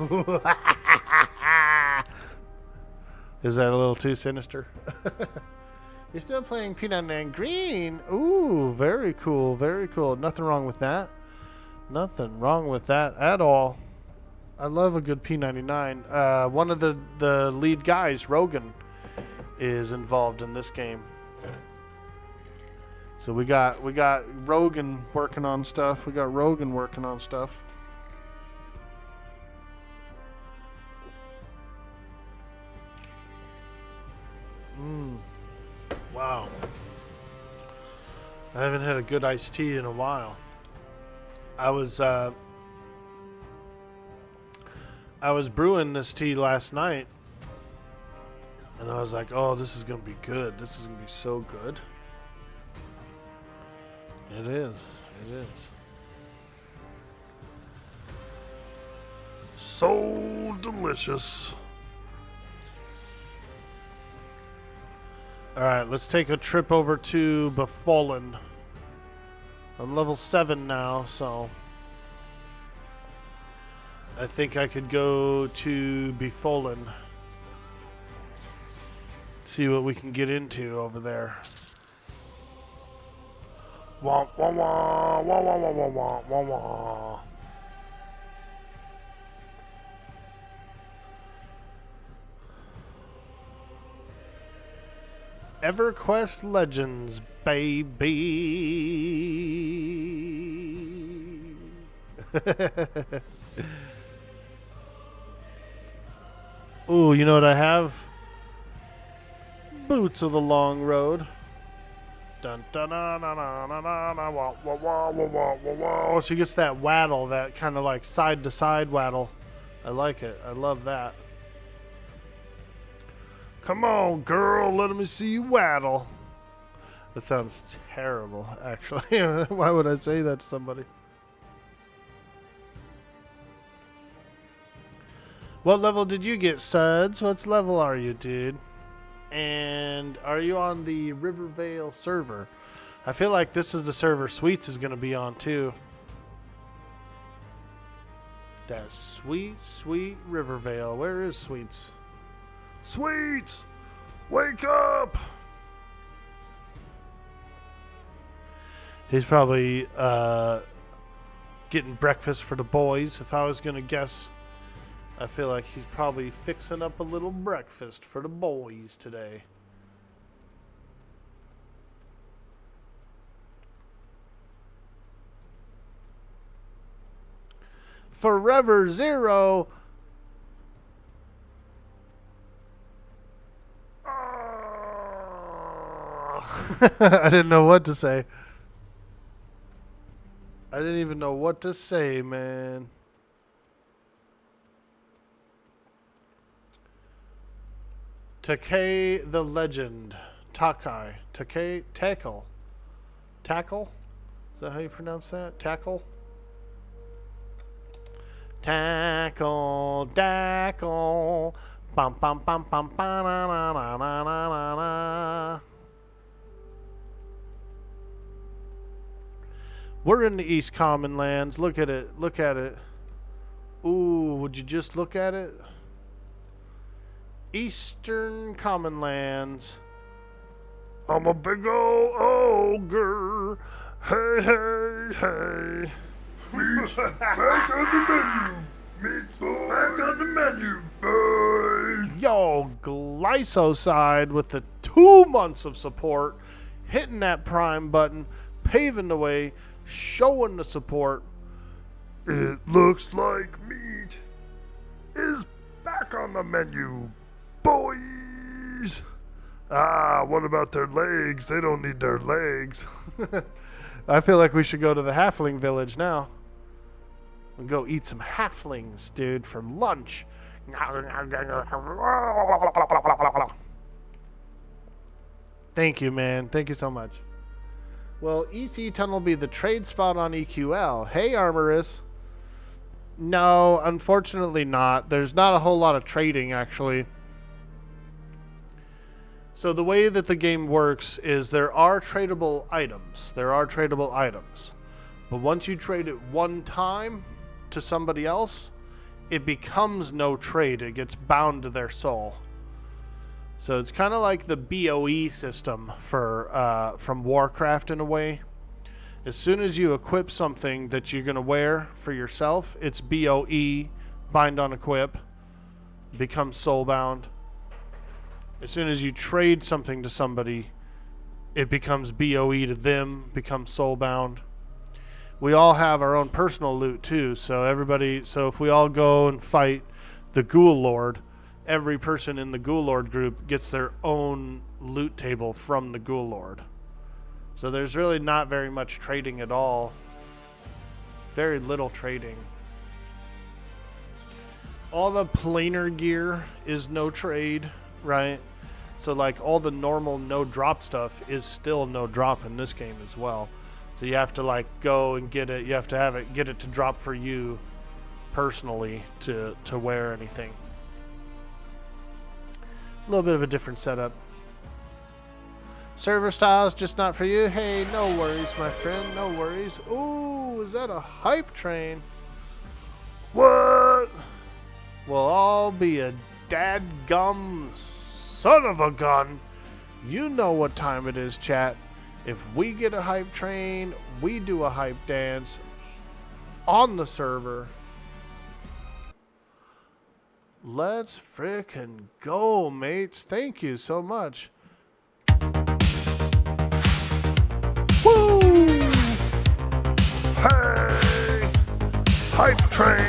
Is that a little too sinister? You're still playing P99 Green. Ooh, very cool, very cool. Nothing wrong with that. Nothing wrong with that at all. I love a good P99. One of the lead guys, Rogan, is involved in this game. So we got Rogan working on stuff. Wow. I haven't had a good iced tea in a while. I was brewing this tea last night, and I was like, oh, this is going to be good. This is going to be so good. It is. It is. So delicious. Alright, let's take a trip over to Befallen. I'm level 7 now, so I think I could go to Befallen. See what we can get into over there. Wah, wah, wah, wah, wah, wah, wah, wah, wah, wah. Everquest Legends, baby. Ooh, you know what I have? Boots of the Long Road. Dun dun dun dun dun dun dun dun, wah, wah, wah, wah, wah, wah, wah. She gets that waddle, that kind of like side to side waddle. I like it. I love that. Come on, girl, let me see you waddle. That sounds terrible, actually. Why would I say that to somebody? What level did you get, Suds? What level are you, dude? And are you on the Rivervale server? I feel like this is the server Sweets is going to be on, too. That sweet, sweet Rivervale. Where is Sweets? Sweets! Wake up! He's probably getting breakfast for the boys. If I was going to guess, I feel like he's probably fixing up a little breakfast for the boys today. Forever Zero. I didn't know what to say. I didn't even know what to say, man. Takei the Legend. Takai. Takei. Tackle. Tackle? Is that how you pronounce that? Tackle? Tackle. Dackle. Bum bum bum bum ba na na na na na na. We're in the East Common Lands. Look at it. Look at it. Ooh, would you just look at it? Eastern Common Lands. I'm a big ol' ogre. Hey, hey, hey. Meat's back on the menu. Meat's back on the menu, boy. Yo, Glycoside with the 2 months of support. Hitting that Prime button. Paving the way. Showing the support. It looks like meat is back on the menu, boys. Ah, what about their legs? They don't need their legs. I feel like we should go to the halfling village now and go eat some halflings, dude, for lunch. Thank you, man. Thank you so much. Well, EC Tunnel will be the trade spot on EQL. Hey, Armorous. No, unfortunately not. There's not a whole lot of trading, actually. So the way that the game works is there are tradable items. But once you trade it one time to somebody else, it becomes no trade. It gets bound to their soul. So it's kind of like the BOE system for from Warcraft in a way. As soon as you equip something that you're going to wear for yourself, it's BOE, bind on equip, becomes soulbound. As soon as you trade something to somebody, it becomes BOE to them, becomes soulbound. We all have our own personal loot too, so if we all go and fight the Ghoul Lord, every person in the Ghoul Lord group gets their own loot table from the Ghoul Lord. So there's really not very much trading at all. Very little trading. All the planar gear is no trade, right? So like all the normal no drop stuff is still no drop in this game as well. So you have to like go and get it. You have to have it, get it to drop for you personally to wear anything. A little bit of a different setup. Server styles just not for you. Hey, no worries, my friend. No worries. Ooh, is that a hype train? What? Well, I'll be a dadgum son of a gun. You know what time it is, chat. If we get a hype train, we do a hype dance on the server. Let's frickin' go, mates. Thank you so much. Woo! Hey! Hype train!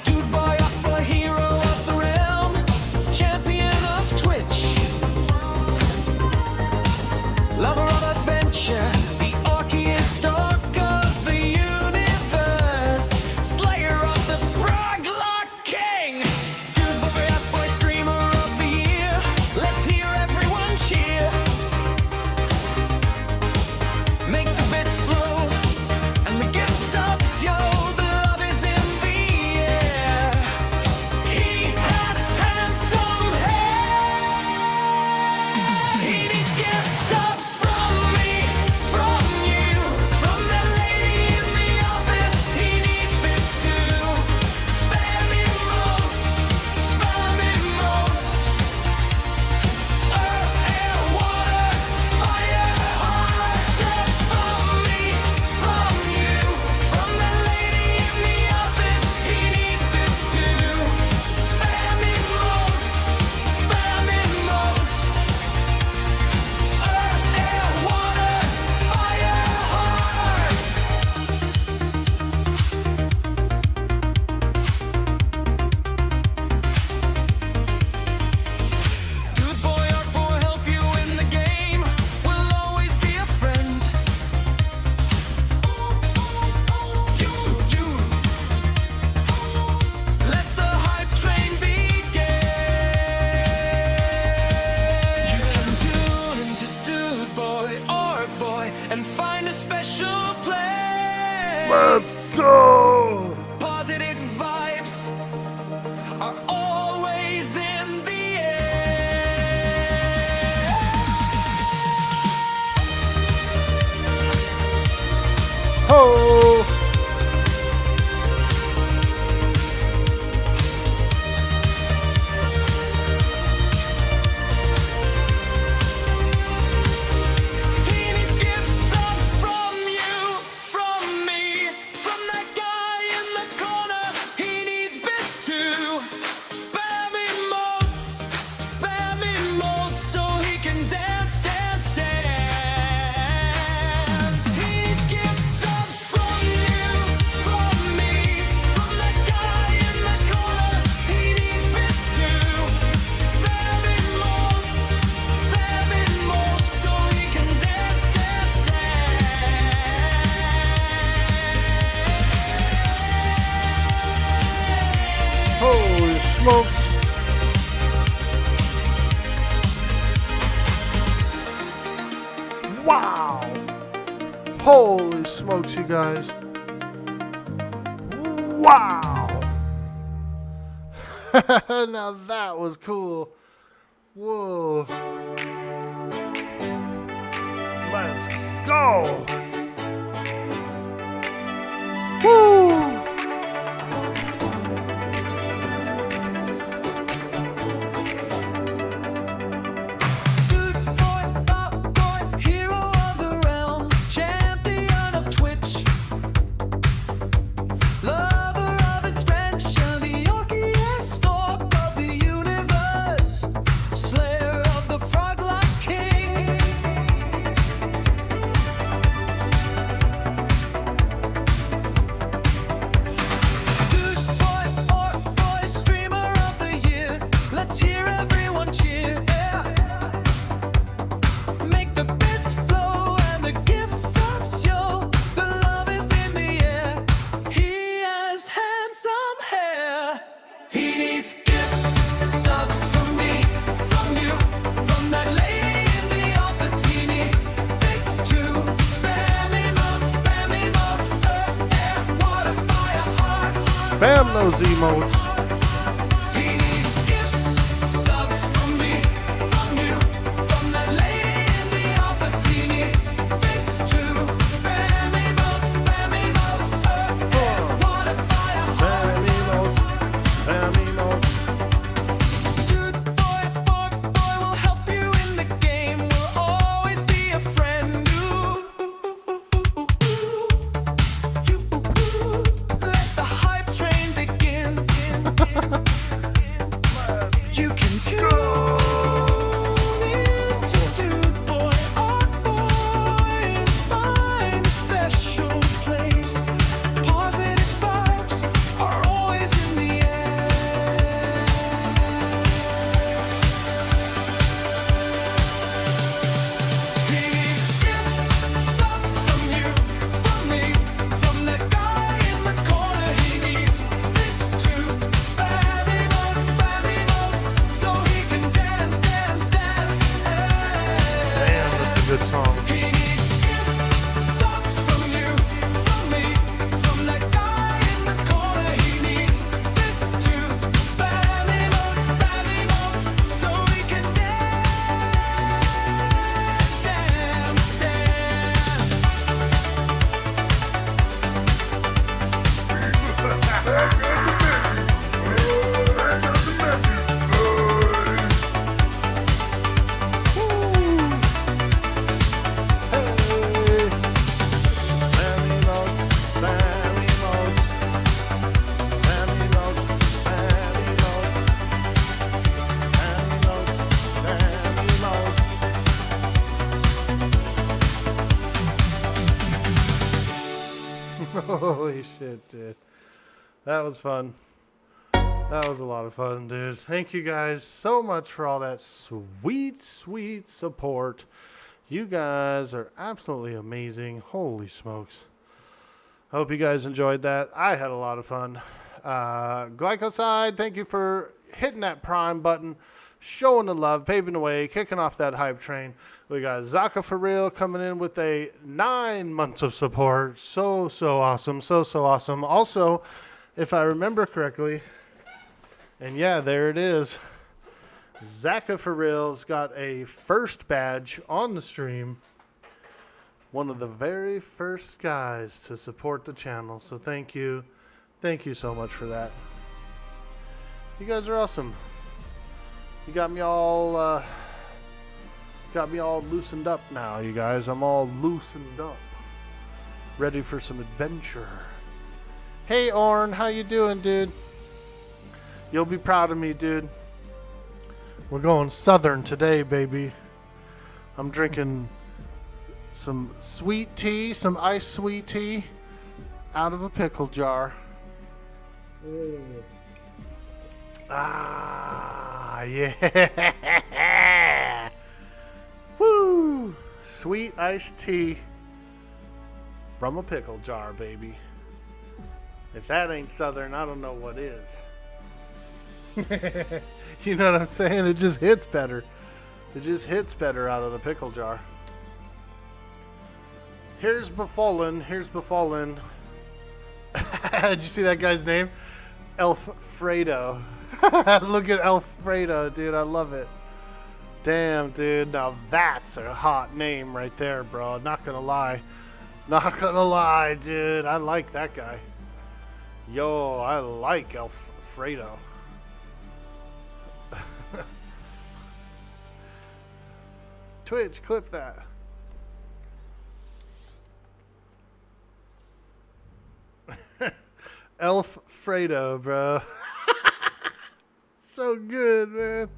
Dude boy, up a hero of the realm, champion of Twitch, lover of adventure, the archaeostock of the universe, slayer of the Froglock King. Dude boy, up boy, streamer of the year. Let's hear everyone cheer. Make the bits flow and the gift subs, yo. The love is in the air. He has handsome hair. He needs gift subs from me, from you, from the lady in the office. He needs bits too. Spam emotes, spam emotes. Earth, air, water, fire, heart. Subs from me, from you, from the lady in the office. He needs bits too. Spam emotes, spam emotes. Earth, air, water, fire, heart. Dude boy, art boy, help you in the game. We'll always be a friend. You. Let the hype train begin. You can tune into Dude boy, art boy, and find a special place. Let's go! Positive vibes are always in the air. Ho! He needs gift subs from you, from me, from that guy in the corner. He needs bits too. Spam emotes, so he can dance, dance, dance. He needs gift subs from you, from me, from that guy in the corner. He needs bits too. Spam emotes, so he can dance, dance, dance. Holy smokes! Wow! Holy smokes, you guys! Wow! Now that was cool. Whoa! Let's go! Spam those emotes. He needs gift subs from me, from you, from the lady in the office. He needs bits too. Spam emotes, what a fire. Spam emotes. Spam emotes. Dude, boy will help you in the game. Will always be a friend. Let the hype train begin. You can tune into Dude Boy, Art Boy, and find a special place. Positive vibes are always in the air. He needs gifts, subs from you, from me, from the guy in the corner. He needs bits too. Spam emotes, so he can dance. Damn, that's a good song. He needs gifts, subs from you, from me, from the guy in the corner. He needs bits too. Spam emotes, so he can Holy shit, dude. That was fun. That was a lot of fun, dude. Thank you guys so much for all that sweet support. You guys are absolutely amazing. Holy smokes. Hope you guys enjoyed that. I had a lot of fun. Glycoside, thank you for hitting that prime button, showing the love, paving the way, kicking off that hype train. We got Zaka for real coming in with a 9 months of support. So awesome. So awesome. Also, if I remember correctly, and yeah, there it is. Zaka for real's got a first badge on the stream. One of the very first guys to support the channel. So thank you. Thank you so much for that. You guys are awesome. You got me all loosened up now, you guys. I'm all loosened up. Ready for some adventure. Hey, Orn, how you doing, dude? You'll be proud of me, dude. We're going southern today, baby. I'm drinking some sweet tea, some iced sweet tea out of a pickle jar. Ah, yeah. Woo! Sweet iced tea from a pickle jar, baby. If that ain't southern, I don't know what is. You know what I'm saying? It just hits better. It just hits better out of the pickle jar. Here's Befallen. Here's Befallen. Did you see that guy's name? Alfredo. Look at Alfredo, dude. I love it. Damn, dude. Now that's a hot name right there, bro. Not gonna lie. Not gonna lie, dude. I like that guy. Yo, I like Alfredo. Twitch, clip that. Alfredo, bro. So good, man.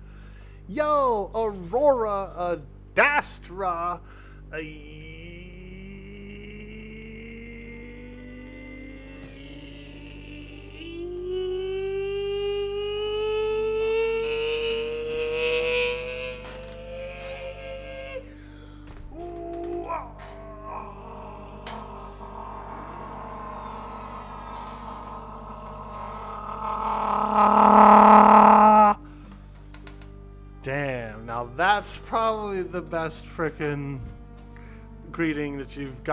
Yo, Aurora Adastra. Damn, now that's probably the best frickin' greeting that you've got.